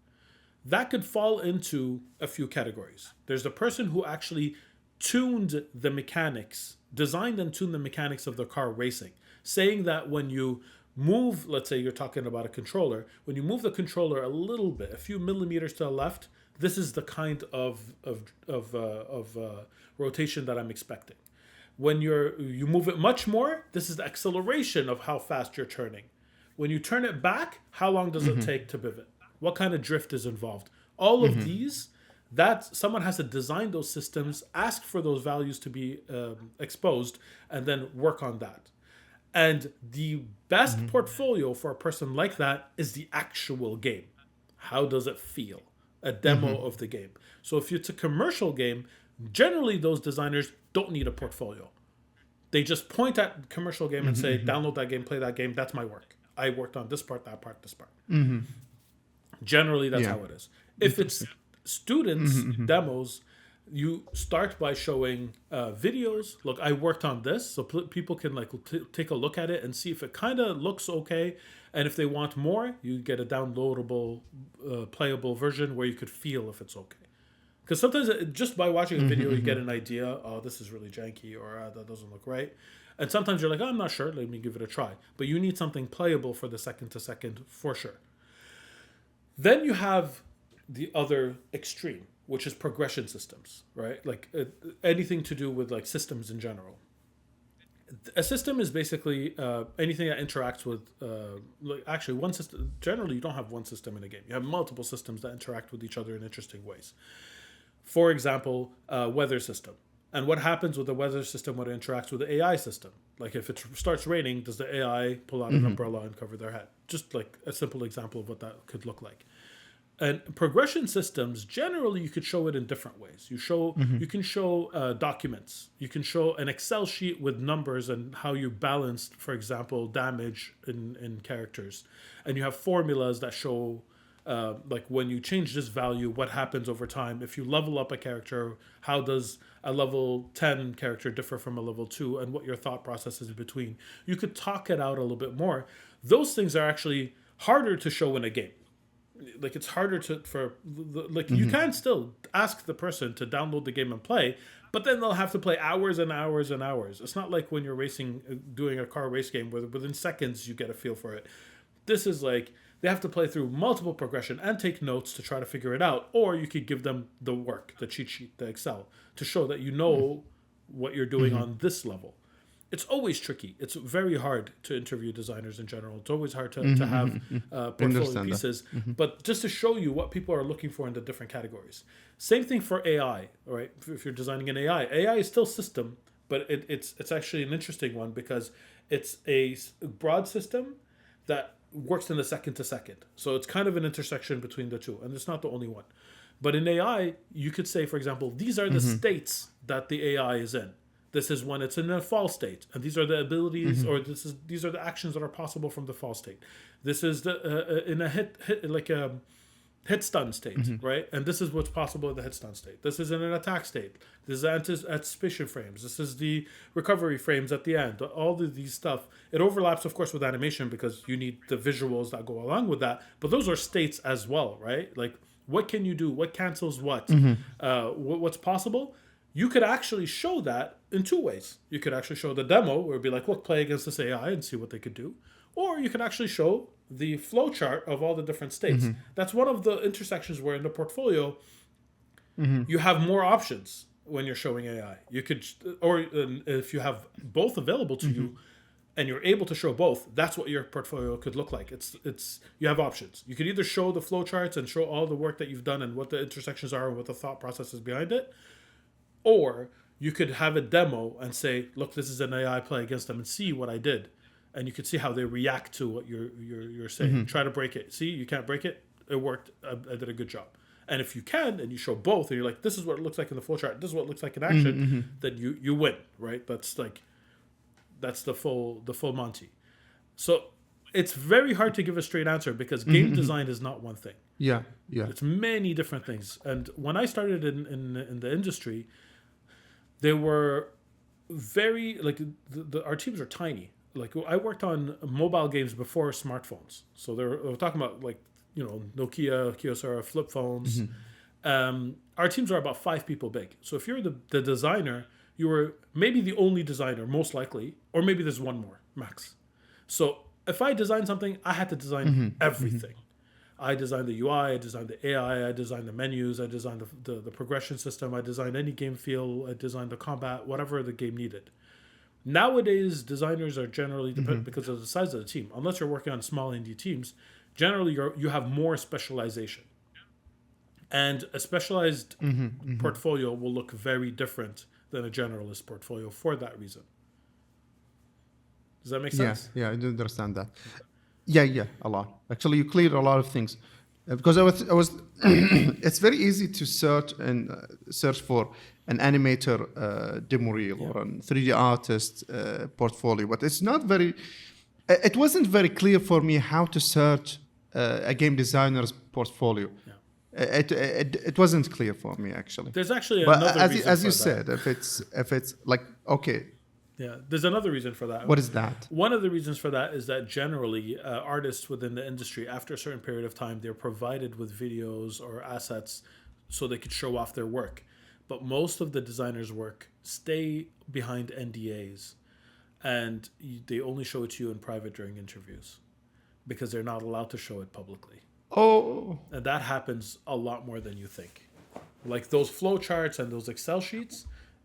That could fall into a few categories. There's the person who actually tuned the mechanics, designed and tuned the mechanics of the car racing, saying that when you move, let's say you're talking about a controller, when you move the controller a little bit, a few millimeters to the left, this is the kind of rotation that I'm expecting. When you move it much more, this is the acceleration of how fast you're turning. When you turn it back, how long does it take to pivot? What kind of drift is involved? All of these, that someone has to design those systems, ask for those values to be exposed, and then work on that. And the best portfolio for a person like that is the actual game. How does it feel? A demo of the game. So if it's a commercial game, Generally, those designers don't need a portfolio. They just point at commercial game and say, download that game, play that game. That's my work. I worked on this part, that part, this part. Generally, that's how it is. If it's students' demos, you start by showing videos. Look, I worked on this, so people can like take a look at it and see if it kind of looks okay. And if they want more, you get a downloadable, playable version where you could feel if it's okay. Because sometimes just by watching a video, you get an idea, oh, this is really janky, or that doesn't look right. And sometimes you're like, oh, I'm not sure, let me give it a try. But you need something playable for the second to second for sure. Then you have the other extreme, which is progression systems, right? Like anything to do with like systems in general. A system is basically anything that interacts with, like actually one system. Generally, you don't have one system in a game. You have multiple systems that interact with each other in interesting ways. For example, weather system. And what happens with the weather system when it interacts with the AI system? Like if it starts raining, does the AI pull out an umbrella and cover their head? Just like a simple example of what that could look like. And progression systems, generally, you could show it in different ways. You can show documents. You can show an Excel sheet with numbers and how you balanced, for example, damage in characters. And you have formulas that show like when you change this value, what happens over time. If you level up a character, how does a level 10 character differ from a level 2, and what your thought process is between. You could talk it out a little bit more. Those things are actually harder to show in a game. Like it's harder you can still ask the person to download the game and play, but then they'll have to play hours and hours and hours. It's not like when you're doing a car race game where within seconds you get a feel for it. This is like they have to play through multiple progression and take notes to try to figure it out. Or you could give them the work, the cheat sheet, the Excel, to show that you know what you're doing on this level. It's always tricky. It's very hard to interview designers in general. It's always hard to have portfolio pieces. But just to show you what people are looking for in the different categories. Same thing for AI, right? If you're designing an AI. AI is still system, but it's actually an interesting one because it's a broad system that works in the second to second. So it's kind of an intersection between the two. And it's not the only one. But in AI, you could say, for example, these are the states that the AI is in. This is when it's in a fall state, and these are the abilities, or these are the actions that are possible from the fall state. This is the in a hit stun state, right? And this is what's possible in the hit stun state. This is in an attack state. This is anticipation frames. This is the recovery frames at the end. All of these stuff. It overlaps, of course, with animation because you need the visuals that go along with that. But those are states as well, right? Like what can you do? What cancels what? What's possible? You could actually show that in two ways. You could actually show the demo where it'd be like, look, play against this AI and see what they could do. Or you could actually show the flow chart of all the different states. That's one of the intersections where in the portfolio, you have more options when you're showing AI. You could, or if you have both available to you and you're able to show both, that's what your portfolio could look like. It's you have options. You could either show the flow charts and show all the work that you've done and what the intersections are and what the thought process is behind it. Or you could have a demo and say, look, this is an AI, play against them and see what I did. And you could see how they react to what you're saying. Try to break it. See, you can't break it. It worked. I did a good job. And if you can, and you show both, and you're like, this is what it looks like in the flowchart, this is what it looks like in action, then you win, right? That's the full Monty. So it's very hard to give a straight answer because game design is not one thing. Yeah. It's many different things. And when I started in the industry, they were very our teams are tiny. Like I worked on mobile games before smartphones, so we're talking about Nokia, Kyocera flip phones. Our teams are about 5 people big. So if you're the designer, you were maybe the only designer, most likely, or maybe there's one more max. So if I designed something, I had to design everything. I designed the UI, I designed the AI, I designed the menus, I designed the progression system, I designed any game feel, I designed the combat, whatever the game needed. Nowadays, designers are generally, because of the size of the team, unless you're working on small indie teams, generally you have more specialization. And a specialized portfolio will look very different than a generalist portfolio for that reason. Does that make sense? Yeah, I do understand that. Yeah, a lot. Actually, you cleared a lot of things. Because I was it's very easy to search for an animator demo reel or a 3D artist portfolio, but it's not very. It wasn't very clear for me how to search a game designer's portfolio. It wasn't clear for me actually. There's actually But another reason as you for said, that. if it's like okay, Yeah, there's another reason for that. what is that? One of the reasons for that is that generally artists within the industry, after a certain period of time, they're provided with videos or assets so they could show off their work. But most of the designers' work stay behind NDAs, and they only show it to you in private during interviews because they're not allowed to show it publicly. Oh, And that happens a lot more than you think. Like those flow charts and those Excel sheets,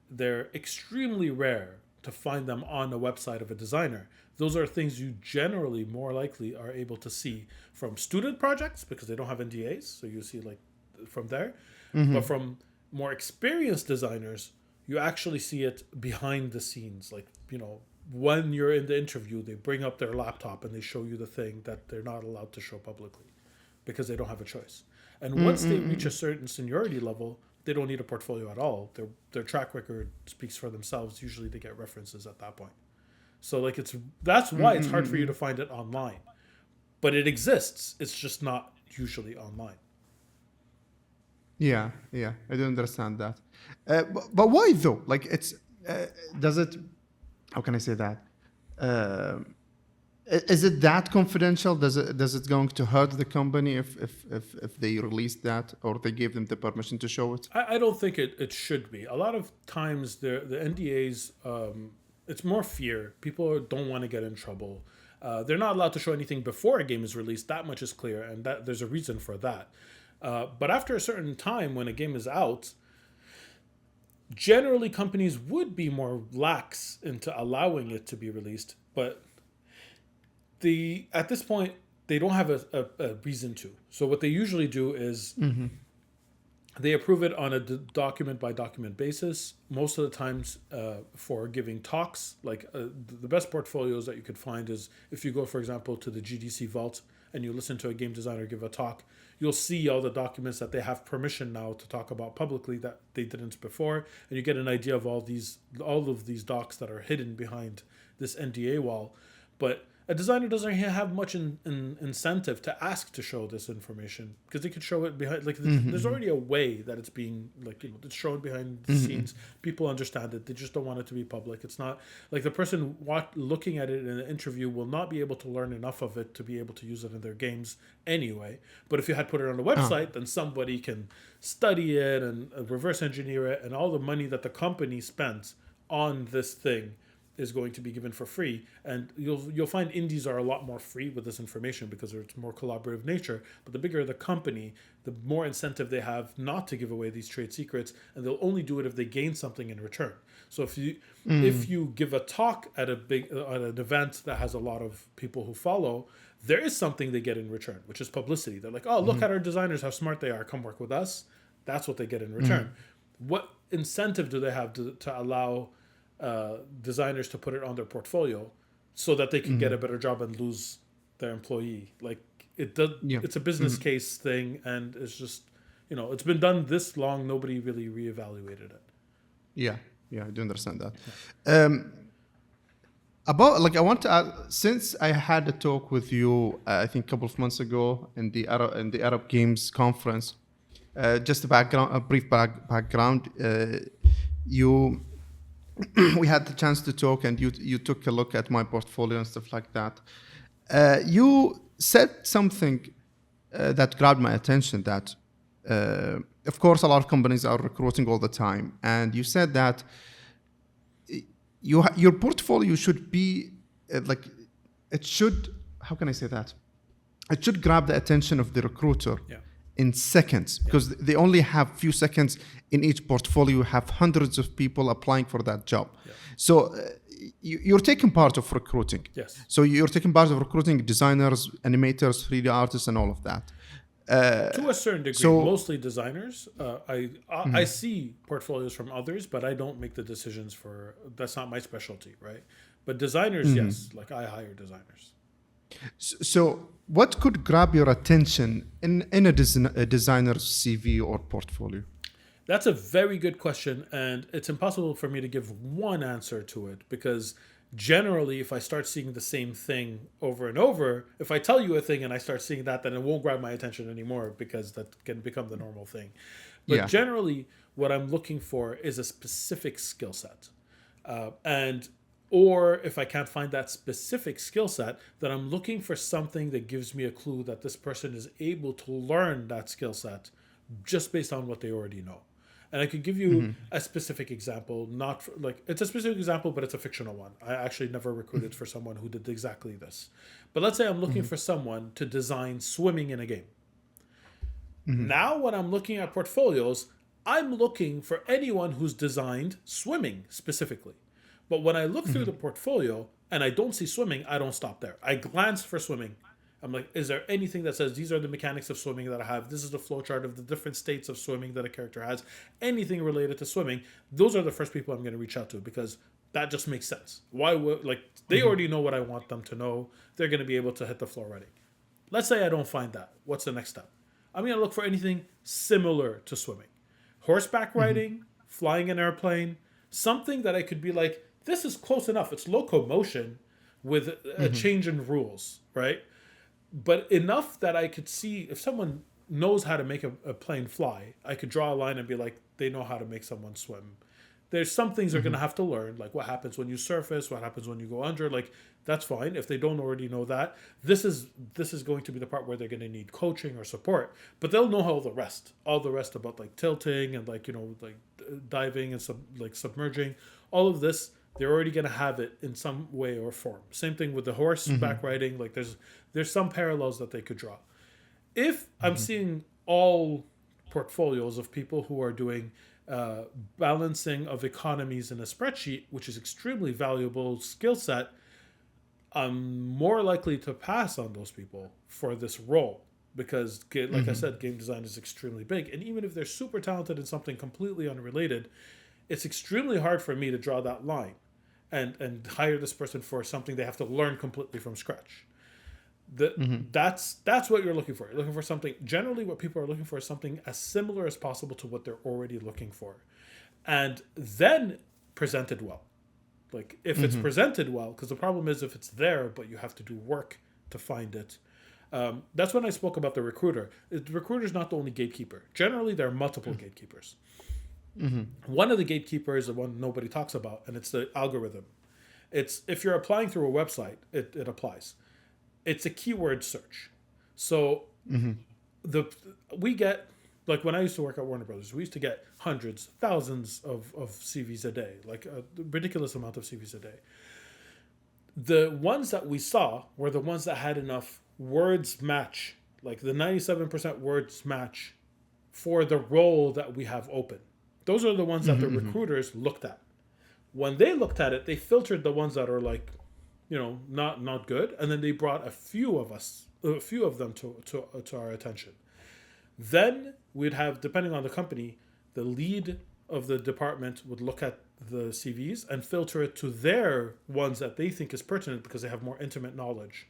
they're extremely rare to find them on the website of a designer. Those are things you generally more likely are able to see from student projects because they don't have NDAs, so you see like from there. But from more experienced designers, you actually see it behind the scenes. Like, you know, when you're in the interview, they bring up their laptop and they show you the thing that they're not allowed to show publicly because they don't have a choice. And once they reach a certain seniority level, they don't need a portfolio at all. Their track record speaks for themselves. Usually they get references at that point. So like that's why it's hard for you to find it online. But it exists. It's just not usually online. yeah, I don't understand that. But why though? Like it's does it? How can I say that? Is it that confidential? Does it going to hurt the company if they release that or they give them the permission to show it? I don't think it should be. A lot of times the NDAs, it's more fear. People don't want to get in trouble. They're not allowed to show anything before a game is released. That much is clear, and that there's a reason for that. But after a certain time, when a game is out, generally companies would be more lax into allowing it to be released. But at this point, they don't have a reason to. So what they usually do is they approve it on a document by document basis. Most of the times for giving talks, like the best portfolios that you could find is if you go, for example, to the GDC vault and you listen to a game designer give a talk, you'll see all the documents that they have permission now to talk about publicly that they didn't before, and you get an idea of all of these docs that are hidden behind this NDA wall. But a designer doesn't have much incentive to ask to show this information because they could show it behind. Like there's already a way that it's being it's shown behind the scenes. People understand it. They just don't want it to be public. It's not like the person looking at it in an interview will not be able to learn enough of it to be able to use it in their games anyway. But if you had put it on the website, then somebody can study it and reverse engineer it, and all the money that the company spends on this thing is going to be given for free. And you'll find indies are a lot more free with this information because it's more collaborative nature. But the bigger the company, the more incentive they have not to give away these trade secrets, and they'll only do it if they gain something in return. So if you give a talk at an event that has a lot of people who follow, there is something they get in return, which is publicity. They're like, oh, look at our designers, how smart they are, come work with us. That's what they get in return. What incentive do they have to allow designers to put it on their portfolio so that they can get a better job and lose their employee? Like it's a business case thing, and it's just, you know, it's been done this long, nobody really reevaluated it. Yeah, I do understand that. About like I want to add, since I had a talk with you I think a couple of months ago in the Arab Games conference, just a brief background, we had the chance to talk, and you took a look at my portfolio and stuff like that. You said something that grabbed my attention, that of course a lot of companies are recruiting all the time, and you said that your portfolio should be like, it should, how can I say that? It should grab the attention of the recruiter in seconds, because they only have few seconds in each portfolio, have hundreds of people applying for that job. So you're taking part of recruiting. Yes. So you're taking part of recruiting designers, animators, 3D artists, and all of that. To a certain degree, mostly designers. I see portfolios from others, but I don't make the decisions that's not my specialty, right? But designers, yes, like I hire designers. So, what could grab your attention in a designer's CV or portfolio? That's a very good question, and it's impossible for me to give one answer to it because generally, if I start seeing the same thing over and over, if I tell you a thing and I start seeing that, then it won't grab my attention anymore because that can become the normal thing. But generally, what I'm looking for is a specific skill set. Or if I can't find that specific skill set, then I'm looking for something that gives me a clue that this person is able to learn that skill set just based on what they already know. And I could give you a specific example, not for, like, it's a specific example, but it's a fictional one. I actually never recruited for someone who did exactly this. But let's say I'm looking for someone to design swimming in a game. Now, when I'm looking at portfolios, I'm looking for anyone who's designed swimming specifically. But when I look through the portfolio and I don't see swimming, I don't stop there. I glance for swimming. I'm like, is there anything that says these are the mechanics of swimming that I have? This is the flowchart of the different states of swimming that a character has. Anything related to swimming, those are the first people I'm going to reach out to because that just makes sense. Why would, like, they already know what I want them to know. They're going to be able to hit the floor running. Let's say I don't find that. What's the next step? I'm going to look for anything similar to swimming. Horseback riding, flying an airplane, something that I could be like, this is close enough. It's locomotion with a change in rules, right? But enough that I could see if someone knows how to make a plane fly, I could draw a line and be like, they know how to make someone swim. There's some things they're going to have to learn, like what happens when you surface, what happens when you go under. Like, that's fine. If they don't already know that, this is going to be the part where they're going to need coaching or support. But they'll know all the rest about like tilting and like, you know, like diving and submerging. All of this, they're already going to have it in some way or form. Same thing with the horseback riding. Like there's some parallels that they could draw. If I'm seeing all portfolios of people who are doing balancing of economies in a spreadsheet, which is extremely valuable skill set, I'm more likely to pass on those people for this role because, like I said, game design is extremely big. And even if they're super talented in something completely unrelated, it's extremely hard for me to draw that line and hire this person for something they have to learn completely from scratch. That's what you're looking for. You're looking for something. Generally, what people are looking for is something as similar as possible to what they're already looking for, and then presented well. Like if it's presented well, because the problem is if it's there, but you have to do work to find it. That's when I spoke about the recruiter. The recruiter is not the only gatekeeper. Generally, there are multiple gatekeepers. One of the gatekeepers, the one nobody talks about, and it's the algorithm. It's if you're applying through a website, it applies. It's a keyword search. So we get, like when I used to work at Warner Brothers, we used to get hundreds, thousands of CVs a day, like a ridiculous amount of CVs a day. The ones that we saw were the ones that had enough words match, like the 97% words match for the role that we have open. Those are the ones that the recruiters looked at. When they looked at it, they filtered the ones that are like, you know, not good, and then they brought a few of them to our attention. Then we'd have, depending on the company, the lead of the department would look at the CVs and filter it to their ones that they think is pertinent because they have more intimate knowledge.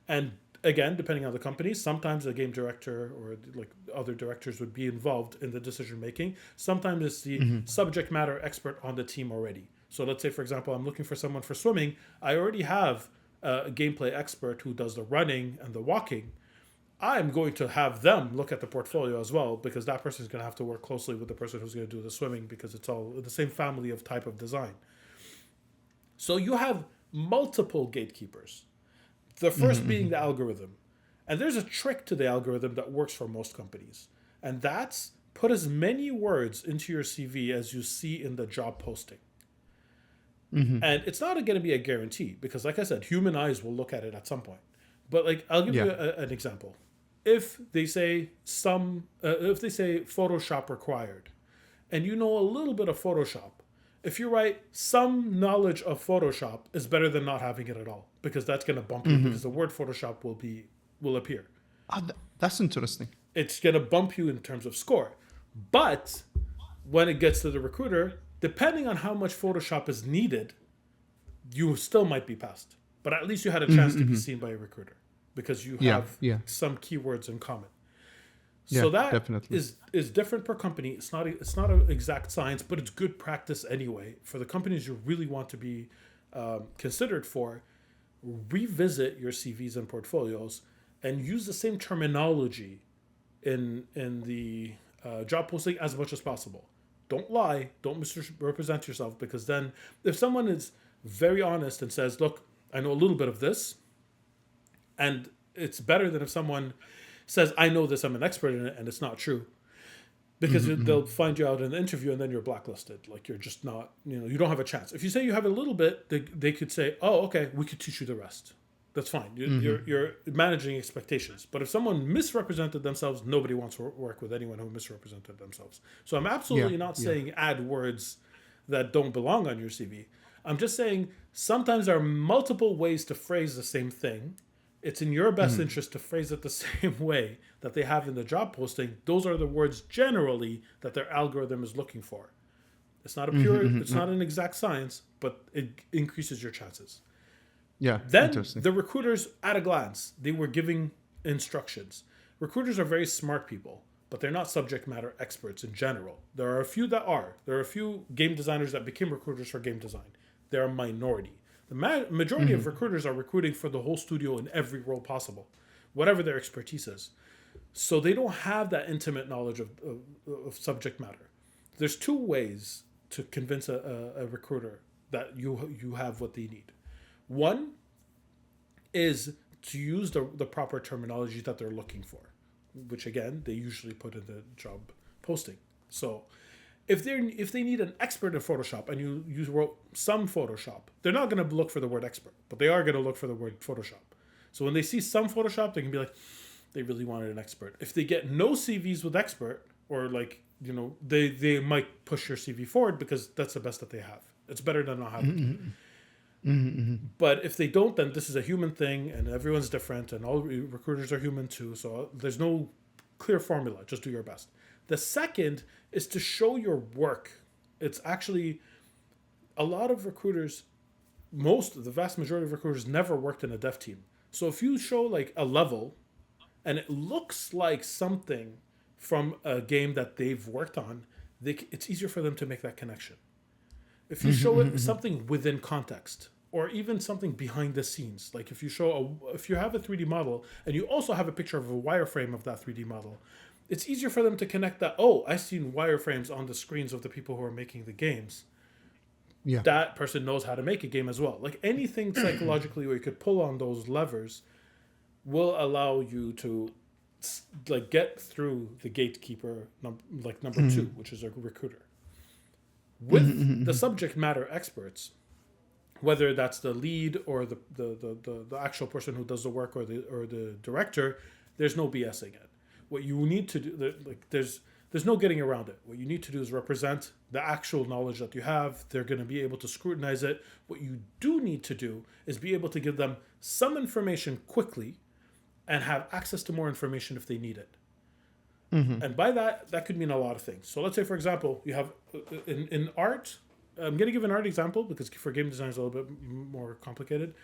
And again, depending on the company, sometimes the game director or like other directors would be involved in the decision making. Sometimes it's the subject matter expert on the team already. So let's say, for example, I'm looking for someone for swimming. I already have a gameplay expert who does the running and the walking. I'm going to have them look at the portfolio as well because that person is going to have to work closely with the person who's going to do the swimming because it's all the same family of type of design. So you have multiple gatekeepers. The first being the algorithm. And there's a trick to the algorithm that works for most companies. And that's put as many words into your CV as you see in the job posting. And it's not going to be a guarantee because, like I said, human eyes will look at it at some point. But like, I'll give you an example. If they say Photoshop required, and you know a little bit of Photoshop, if you write some knowledge of Photoshop is better than not having it at all because that's going to bump you because the word Photoshop will appear. That's interesting. It's going to bump you in terms of score. But when it gets to the recruiter, depending on how much Photoshop is needed, you still might be passed. But at least you had a chance to be seen by a recruiter. because you Yeah, have yeah. some keywords in common. Yeah, So that definitely. is different per company. It's not an exact science, but it's good practice anyway. For the companies you really want to be considered for, revisit your CVs and portfolios and use the same terminology in the job posting as much as possible. Don't lie. Don't misrepresent yourself, because then if someone is very honest and says, look, I know a little bit of this, and it's better than if someone says, I know this, I'm an expert in it, and it's not true. Because they'll find you out in the interview and then you're blacklisted. Like, you're just not, you don't have a chance. If you say you have a little bit, they could say, oh, okay, we could teach you the rest. That's fine. You're managing expectations. But if someone misrepresented themselves, nobody wants to work with anyone who misrepresented themselves. So I'm absolutely not saying add words that don't belong on your CV. I'm just saying sometimes there are multiple ways to phrase the same thing. It's in your best interest to phrase it the same way that they have in the job posting. Those are the words generally that their algorithm is looking for. It's not it's not an exact science, but it increases your chances. Yeah. Then the recruiters, at a glance, they were giving instructions. Recruiters are very smart people, but they're not subject matter experts in general. There are a few that are. There are a few game designers that became recruiters for game design. They're a minority. The majority of recruiters are recruiting for the whole studio in every role possible, whatever their expertise is. So they don't have that intimate knowledge of subject matter. There's two ways to convince a recruiter that you have what they need. One is to use the proper terminology that they're looking for, which again, they usually put in the job posting. So if they need an expert in Photoshop and you wrote some Photoshop, they're not going to look for the word expert, but they are going to look for the word Photoshop. So when they see some Photoshop, they can be like, they really wanted an expert. If they get no CVs with expert, or they might push your CV forward because that's the best that they have. It's better than not having. But if they don't, then this is a human thing, and everyone's different, and all recruiters are human too. So there's no clear formula. Just do your best. The second is to show your work. It's actually a lot of recruiters, the vast majority of recruiters never worked in a dev team. So if you show like a level and it looks like something from a game that they've worked on, it's easier for them to make that connection. If you show it something within context, or even something behind the scenes, like if you have a 3D model and you also have a picture of a wireframe of that 3D model, it's easier for them to connect that, oh, I've seen wireframes on the screens of the people who are making the games. Yeah. That person knows how to make a game as well. Like anything psychologically where you could pull on those levers will allow you to get through the gatekeeper, number two, which is a recruiter. With the subject matter experts, whether that's the lead or the actual person who does the work or the director, there's no BSing it. What you need to do, there's no getting around it. What you need to do is represent the actual knowledge that you have. They're going to be able to scrutinize it. What you do need to do is be able to give them some information quickly and have access to more information if they need it. And by that could mean a lot of things. So let's say, for example, you have in art, I'm going to give an art example because for game design it's a little bit more complicated.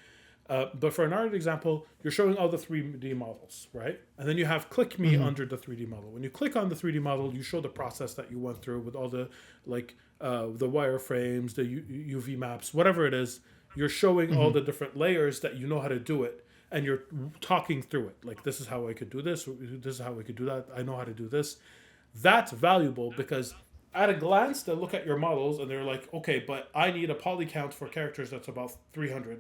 But for an art example, you're showing all the 3D models, right? And then you have click me under the 3D model. When you click on the 3D model, you show the process that you went through with all the the wireframes, the UV maps, whatever it is. You're showing all the different layers that you know how to do it. And you're talking through it. Like, this is how I could do this. This is how I could do that. I know how to do this. That's valuable because at a glance, they'll look at your models and they're like, okay, but I need a poly count for characters that's about 300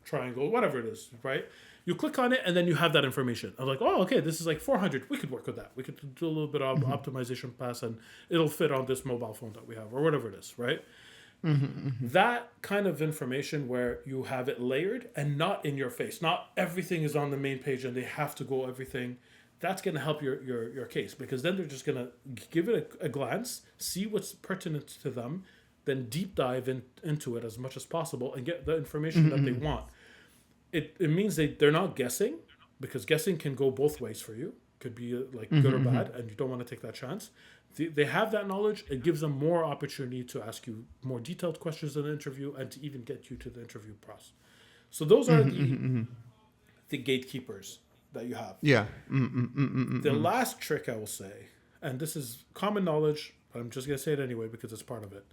triangle, whatever it is, right? You click on it and then you have that information. I'm like, oh, okay, this is like 400. We could work with that. We could do a little bit of optimization pass and it'll fit on this mobile phone that we have or whatever it is, right? That kind of information where you have it layered and not in your face. Not everything is on the main page and they have to go everything. That's going to help your case because then they're just going to give it a glance, see what's pertinent to them, then deep dive into it as much as possible and get the information that they want. It means they're not guessing because guessing can go both ways for you. Could be good or bad and you don't want to take that chance. They have that knowledge. It gives them more opportunity to ask you more detailed questions in the interview and to even get you to the interview process. So those are the gatekeepers. that you have. Yeah. The last trick I will say, and this is common knowledge, but I'm just going to say it anyway because it's part of it,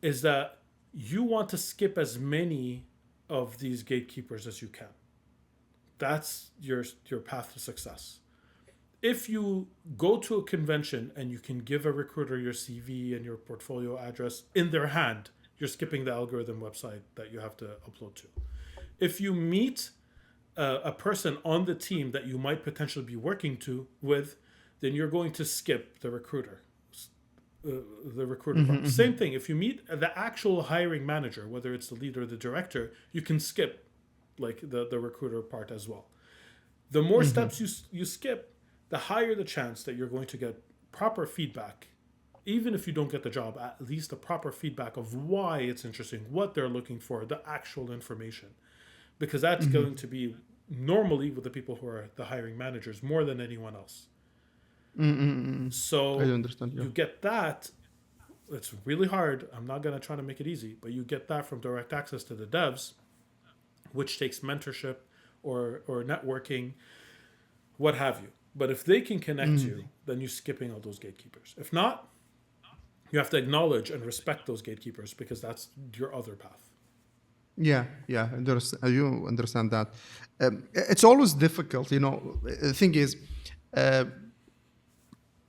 is that you want to skip as many of these gatekeepers as you can. That's your path to success. If you go to a convention and you can give a recruiter your CV and your portfolio address in their hand, you're skipping the algorithm website that you have to upload to. If you meet a person on the team that you might potentially be working with, then you're going to skip the recruiter. Part. Same thing. If you meet the actual hiring manager, whether it's the leader or the director, you can skip like the recruiter part as well. The more steps you skip, the higher the chance that you're going to get proper feedback. Even if you don't get the job, at least the proper feedback of why it's interesting, what they're looking for, the actual information. Because that's going to be normally with the people who are the hiring managers more than anyone else. So I understand, yeah. You get that. It's really hard. I'm not going to try to make it easy, but you get that from direct access to the devs, which takes mentorship or networking, what have you. But if they can connect you, then you're skipping all those gatekeepers. If not, you have to acknowledge and respect those gatekeepers because that's your other path. Yeah, you understand that. It's always difficult, you know. The thing is,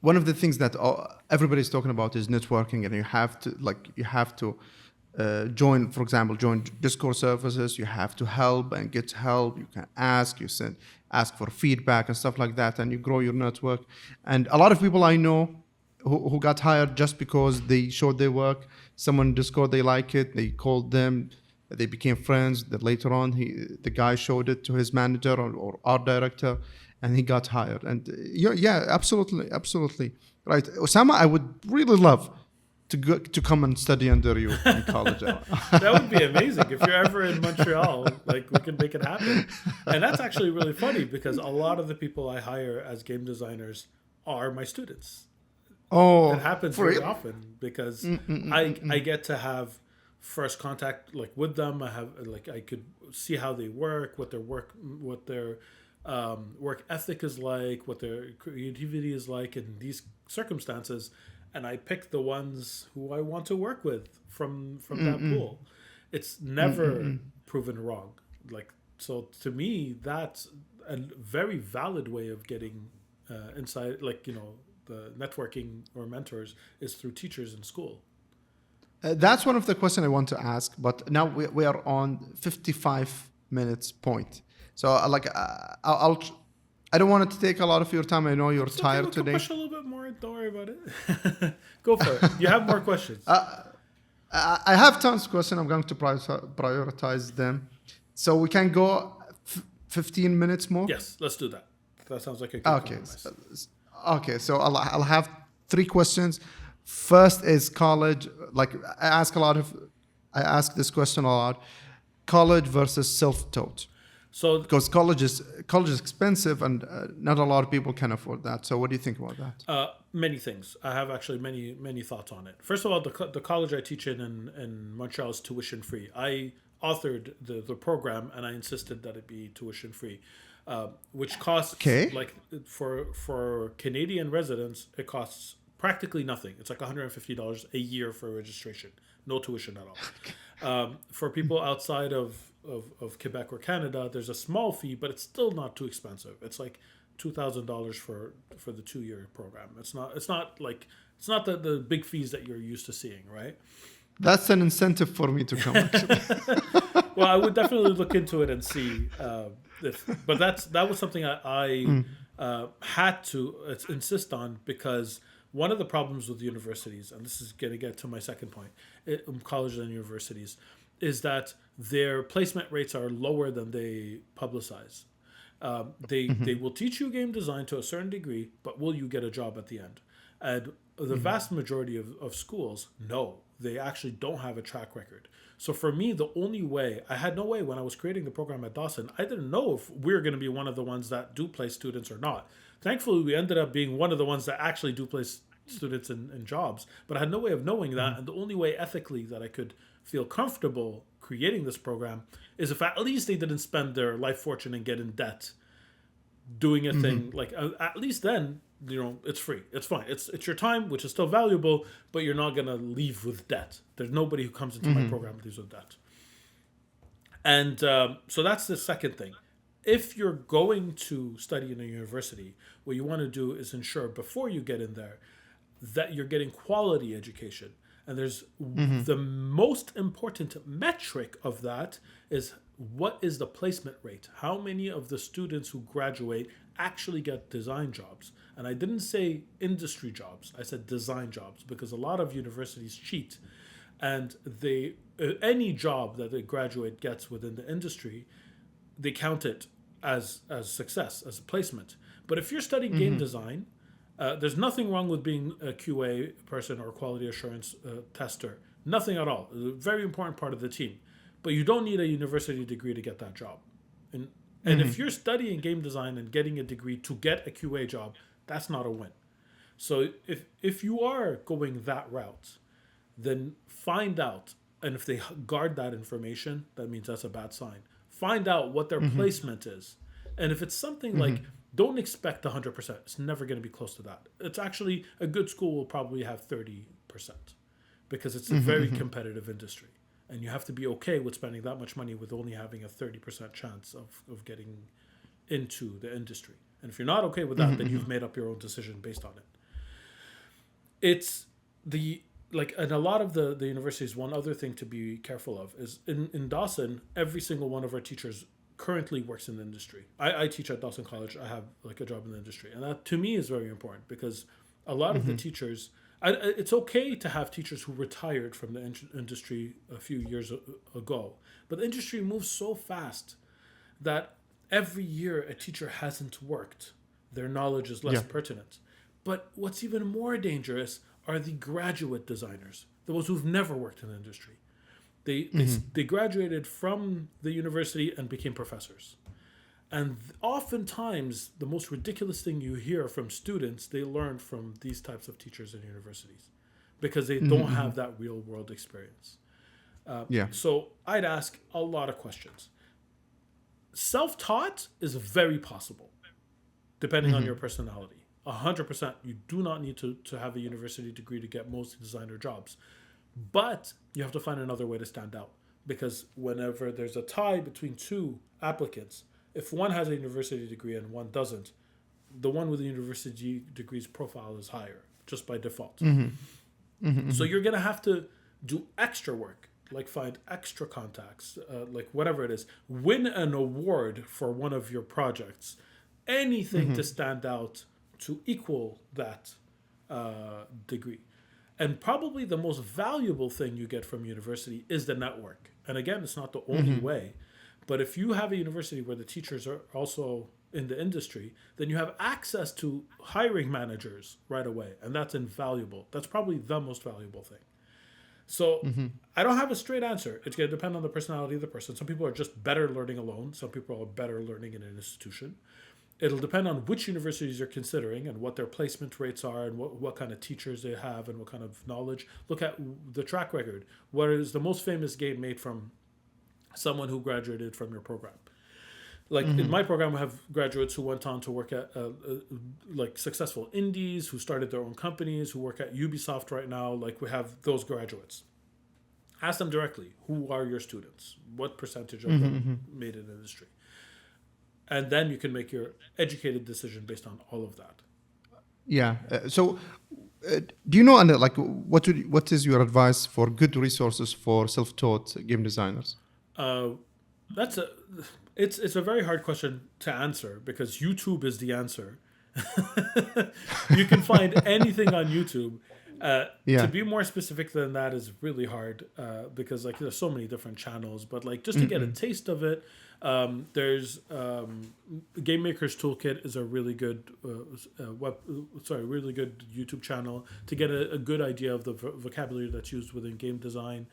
one of the things that everybody's talking about is networking, and you have to join, for example, join Discord services. You have to help and get help. You can ask for feedback and stuff like that, and you grow your network. And a lot of people I know who got hired just because they showed their work. Someone in Discord, they like it. They called them. They became friends. That later on, the guy showed it to his manager or art director, and he got hired. And yeah, absolutely right, Osama. I would really love to come and study under you in college. That would be amazing if you're ever in Montreal. Like we can make it happen. And that's actually really funny because a lot of the people I hire as game designers are my students. Oh, it happens very often because I get to have first contact like with them. I could see how they work, what their work ethic is like, what their creativity is like in these circumstances, and I pick the ones who I want to work with from that pool. It's never proven wrong. Like, so to me, that's a very valid way of getting inside, like, you know, the networking or mentors is through teachers in school. That's one of the questions I want to ask, but now we are on 55 minutes point. So I don't want it to take a lot of your time. I know you're tired today. Push a little bit more. Don't worry about it. Go for it. You have more questions. I have tons of questions. I'm going to prioritize them. So we can go 15 minutes more? Yes, let's do that. That sounds like a good compromise. Okay, so I'll have 3 questions. First is college. Like I ask this question a lot. College versus self-taught. So because college is expensive and not a lot of people can afford that. So what do you think about that? Many things. I have actually many thoughts on it. First of all, the college I teach in Montreal is tuition free. I authored the program and I insisted that it be tuition free, which costs like for Canadian residents it costs practically nothing. It's like $150 a year for registration, no tuition at all. For people outside of Quebec or Canada, there's a small fee, but it's still not too expensive. It's like $2,000 for the 2-year program. It's not the big fees that you're used to seeing, right? That's an incentive for me to come. Well, I would definitely look into it and see but that was something I had to insist on because one of the problems with universities, and this is going to get to my second point, colleges and universities, is that their placement rates are lower than they publicize. They will teach you game design to a certain degree, but will you get a job at the end? And the vast majority of schools, no, they actually don't have a track record. So for me, the only way, I had no way when I was creating the program at Dawson, I didn't know if we were going to be one of the ones that do place students or not. Thankfully, we ended up being one of the ones that actually do place students in jobs, but I had no way of knowing that. And the only way ethically that I could feel comfortable creating this program is if at least they didn't spend their life fortune and get in debt doing a thing, like at least then, it's free. It's fine. It's your time, which is still valuable, but you're not going to leave with debt. There's nobody who comes into my program and leaves with debt. And so that's the second thing. If you're going to study in a university, what you want to do is ensure before you get in there that you're getting quality education. And there's the most important metric of that is, what is the placement rate? How many of the students who graduate actually get design jobs? And I didn't say industry jobs. I said design jobs, because a lot of universities cheat, and any job that a graduate gets within the industry, they count it as success, as a placement. But if you're studying game design, there's nothing wrong with being a QA person or a quality assurance tester. Nothing at all. It's a very important part of the team. But you don't need a university degree to get that job. And if you're studying game design and getting a degree to get a QA job, that's not a win. So if you are going that route, then find out, and if they guard that information, that means that's a bad sign. Find out what their placement is. And if it's something like, don't expect 100%. It's never going to be close to that. It's actually, a good school will probably have 30%, because it's a very competitive industry. And you have to be okay with spending that much money with only having a 30% chance of getting into the industry. And if you're not okay with that, then you've made up your own decision based on it. It's and a lot of the universities, one other thing to be careful of is in Dawson, every single one of our teachers currently works in the industry. I teach at Dawson College. I have a job in the industry. And that to me is very important, because a lot of the teachers, it's okay to have teachers who retired from the industry a few years ago, but the industry moves so fast that every year a teacher hasn't worked, their knowledge is less pertinent. But what's even more dangerous are the graduate designers, those who've never worked in the industry. They graduated from the university and became professors. And oftentimes, the most ridiculous thing you hear from students, they learn from these types of teachers in universities, because they don't have that real world experience. So I'd ask a lot of questions. Self-taught is very possible, depending on your personality. 100%, you do not need to have a university degree to get most designer jobs. But you have to find another way to stand out, because whenever there's a tie between two applicants, if one has a university degree and one doesn't, the one with the university degree's profile is higher, just by default. So you're going to have to do extra work, like find extra contacts, like whatever it is, win an award for one of your projects, anything to stand out to equal that degree. And probably the most valuable thing you get from university is the network. And again, it's not the only way. But if you have a university where the teachers are also in the industry, then you have access to hiring managers right away. And that's invaluable. That's probably the most valuable thing. So I don't have a straight answer. It's going to depend on the personality of the person. Some people are just better learning alone. Some people are better learning in an institution. It'll depend on which universities you're considering and what their placement rates are and what kind of teachers they have and what kind of knowledge. Look at the track record. What is the most famous game made from someone who graduated from your program? Like in my program, we have graduates who went on to work at like successful indies, who started their own companies, who work at Ubisoft right now. Like we have those graduates. Ask them directly, who are your students? What percentage of them made it in the industry? And then you can make your educated decision based on all of that. Yeah. Do you know, and like, what is your advice for good resources for self-taught game designers? It's a very hard question to answer, because YouTube is the answer. You can find anything on YouTube. To be more specific than that is really hard, because like there's so many different channels. But like just to get a taste of it, there's Game Maker's Toolkit is a really good really good YouTube channel to get a good idea of the vocabulary that's used within game design.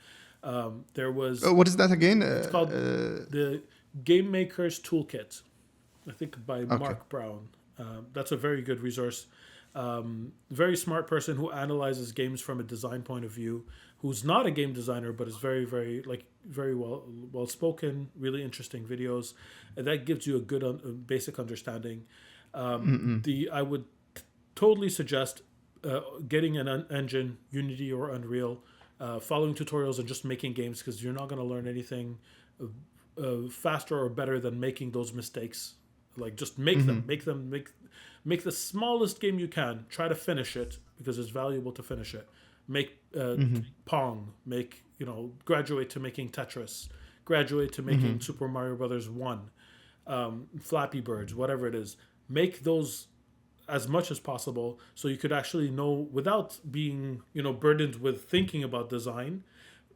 There was what is that again? It's called the Game Maker's Toolkit, I think by Mark Brown. That's a very good resource. very smart person who analyzes games from a design point of view, who's not a game designer but is very, very very well spoken, really interesting videos, and that gives you a good basic understanding. I would totally suggest getting an engine, Unity or Unreal, following tutorials and just making games, because you're not going to learn anything faster or better than making those mistakes. Like, just make them, make the smallest game you can. Try to finish it, because it's valuable to finish it. Make Pong. Make, graduate to making Tetris. Graduate to making Super Mario Brothers 1. Flappy Birds, whatever it is. Make those as much as possible, so you could actually know, without being, burdened with thinking about design,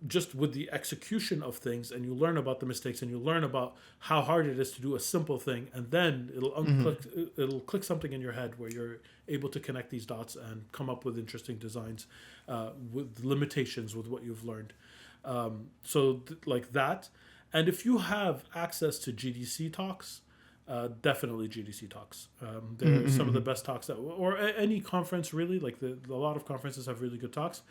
just with the execution of things, and you learn about the mistakes, and you learn about how hard it is to do a simple thing, and then it'll click something in your head where you're able to connect these dots and come up with interesting designs with limitations with what you've learned. Like that. And if you have access to GDC talks, definitely GDC talks. They're some of the best talks or any conference really. Like a lot of conferences have really good talks.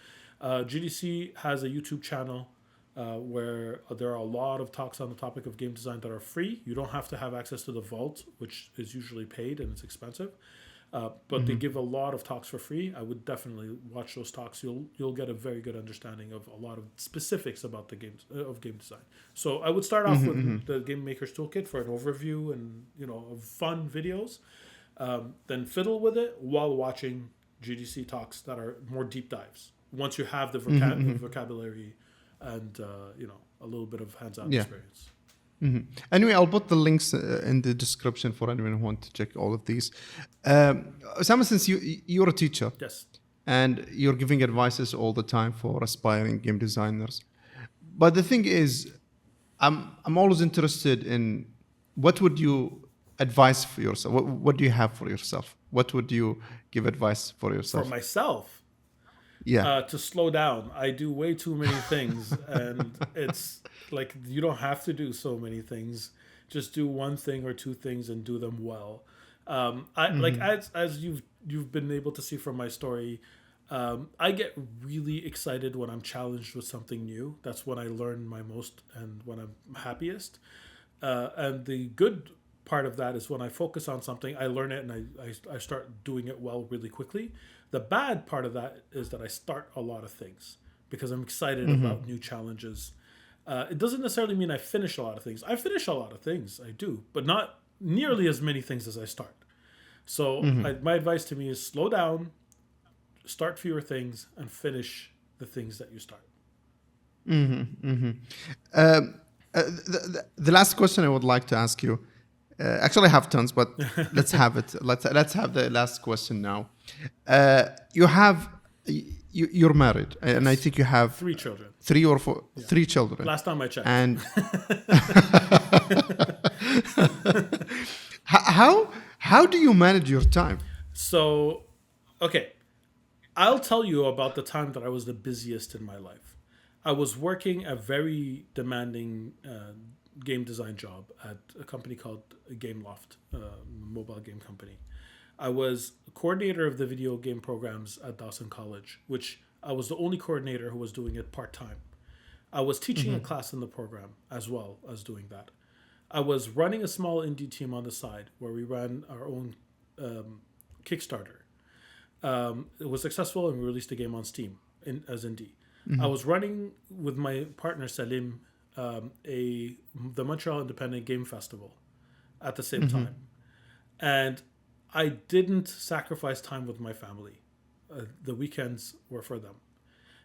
GDC has a YouTube channel where there are a lot of talks on the topic of game design that are free. You don't have to have access to the vault, which is usually paid and it's expensive. But they give a lot of talks for free. I would definitely watch those talks. You'll get a very good understanding of a lot of specifics about the games of game design. So I would start off with the Game Maker's Toolkit for an overview and of fun videos. Then fiddle with it while watching GDC talks that are more deep dives. Once you have the vocabulary and a little bit of hands-on experience. Anyway, I'll put the links in the description for anyone who wants to check all of these. Osama, since you're a teacher, yes, and you're giving advices all the time for aspiring game designers, but the thing is, I'm always interested in what would you advise for yourself? What do you have for yourself? What would you give advice for yourself? For myself? Yeah. To slow down. I do way too many things, and it's like you don't have to do so many things. Just do one thing or two things and do them well. Like as you've been able to see from my story, I get really excited when I'm challenged with something new. That's when I learn my most and when I'm happiest. And the good part of that is when I focus on something, I learn it and I start doing it well really quickly. The bad part of that is that I start a lot of things because I'm excited about new challenges. It doesn't necessarily mean I finish a lot of things. I finish a lot of things, I do, but not nearly as many things as I start. So my advice to me is slow down, start fewer things, and finish the things that you start. The last question I would like to ask you, actually I have tons, but let's have it. Let's have the last question now. You're married, and I think you have 3 children. 3 or 4, 3 children. Last time I checked. And how do you manage your time? So, okay, I'll tell you about the time that I was the busiest in my life. I was working a very demanding game design job at a company called Gameloft, mobile game company. I was coordinator of the video game programs at Dawson College, which I was the only coordinator who was doing it part-time. I was teaching a class in the program as well as doing that. I was running a small indie team on the side where we ran our own Kickstarter. It was successful and we released a game on Steam as indie. I was running with my partner Salim the Montreal Independent Game Festival at the same time. And I didn't sacrifice time with my family. The weekends were for them.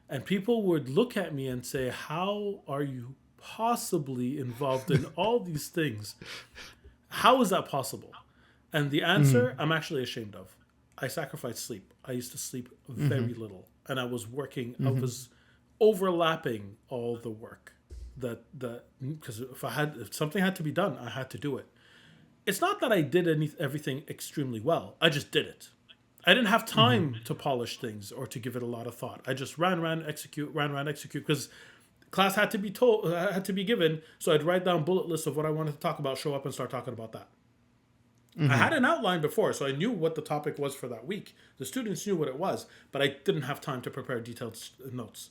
And people would look at me and say, how are you possibly involved in all these things? How is that possible? And the answer, I'm actually ashamed of. I sacrificed sleep. I used to sleep very little. And I was working, I was overlapping all the work because if something had to be done, I had to do it. It's not that I did everything extremely well. I just did it. I didn't have time to polish things or to give it a lot of thought. I just ran, execute, because class had to be given. So I'd write down bullet lists of what I wanted to talk about, show up and start talking about that. I had an outline before, so I knew what the topic was for that week. The students knew what it was, but I didn't have time to prepare detailed notes.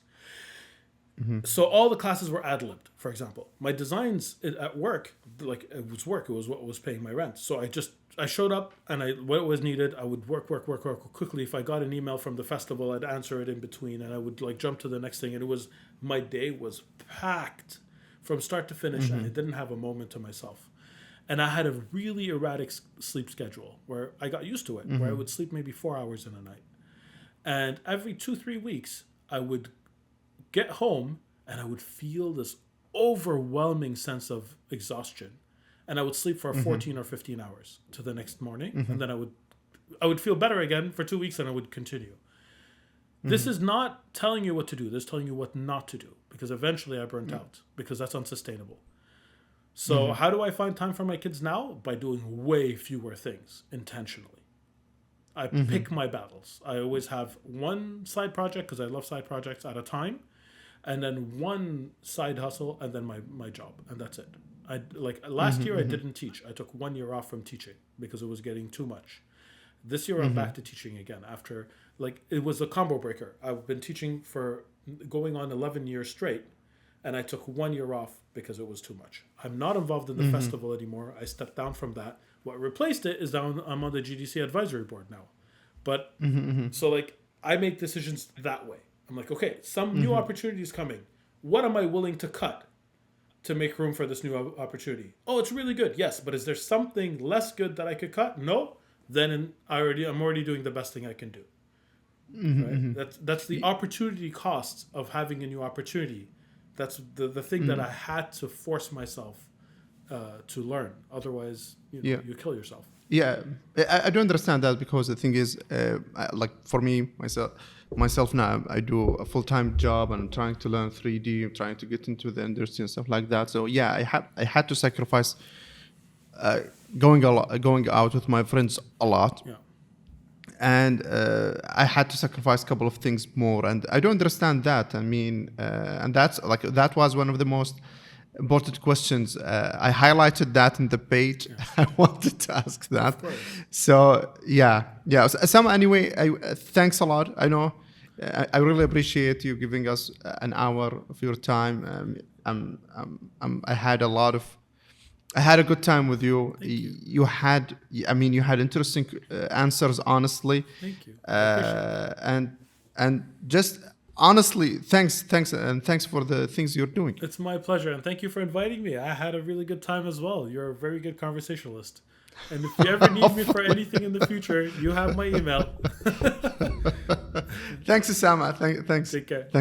So all the classes were ad-libbed, for example. My designs at work, like it was what was paying my rent. So I showed up and what was needed, I would work quickly. If I got an email from the festival, I'd answer it in between and I would like jump to the next thing. And my day was packed from start to finish and I didn't have a moment to myself. And I had a really erratic sleep schedule where I got used to it, where I would sleep maybe 4 hours in a night. And every 2-3 weeks, I would get home and I would feel this overwhelming sense of exhaustion. And I would sleep for 14 or 15 hours to the next morning. And then I would feel better again for 2 weeks and I would continue. This is not telling you what to do. This is telling you what not to do. Because eventually I burnt out. Because that's unsustainable. So how do I find time for my kids now? By doing way fewer things intentionally. I pick my battles. I always have one side project, because I love side projects, at a time. And then one side hustle and then my job. And that's it. Last year I didn't teach. I took 1 year off from teaching because it was getting too much. This year I'm back to teaching again after, it was a combo breaker. I've been teaching for going on 11 years straight. And I took 1 year off because it was too much. I'm not involved in the festival anymore. I stepped down from that. What replaced it is I'm on the GDC advisory board now. But so I make decisions that way. I'm like, okay, some new opportunity is coming. What am I willing to cut to make room for this new opportunity? Oh, it's really good. Yes. But is there something less good that I could cut? No. Then I'm already doing the best thing I can do. Right? That's the opportunity cost of having a new opportunity. That's the thing that I had to force myself to learn. Otherwise, you kill yourself. Yeah, I do understand that, because the thing is, for me, myself now, I do a full-time job and I'm trying to learn 3D. I'm trying to get into the industry and stuff like that. So yeah, I had to sacrifice going out with my friends a lot. Yeah. And I had to sacrifice a couple of things more, and I don't understand that. I mean, and that was one of the most important questions. I highlighted that in the page. Yeah. I wanted to ask that. So yeah. Osama, anyway, thanks a lot. I know I really appreciate you giving us an hour of your time. I had a good time with you. You had interesting answers, honestly. Thank you. And just honestly, thanks for the things you're doing. It's my pleasure, and thank you for inviting me. I had a really good time as well. You're a very good conversationalist. And if you ever need me for anything in the future, you have my email. Thanks, Osama. Thanks. Take care. Thanks.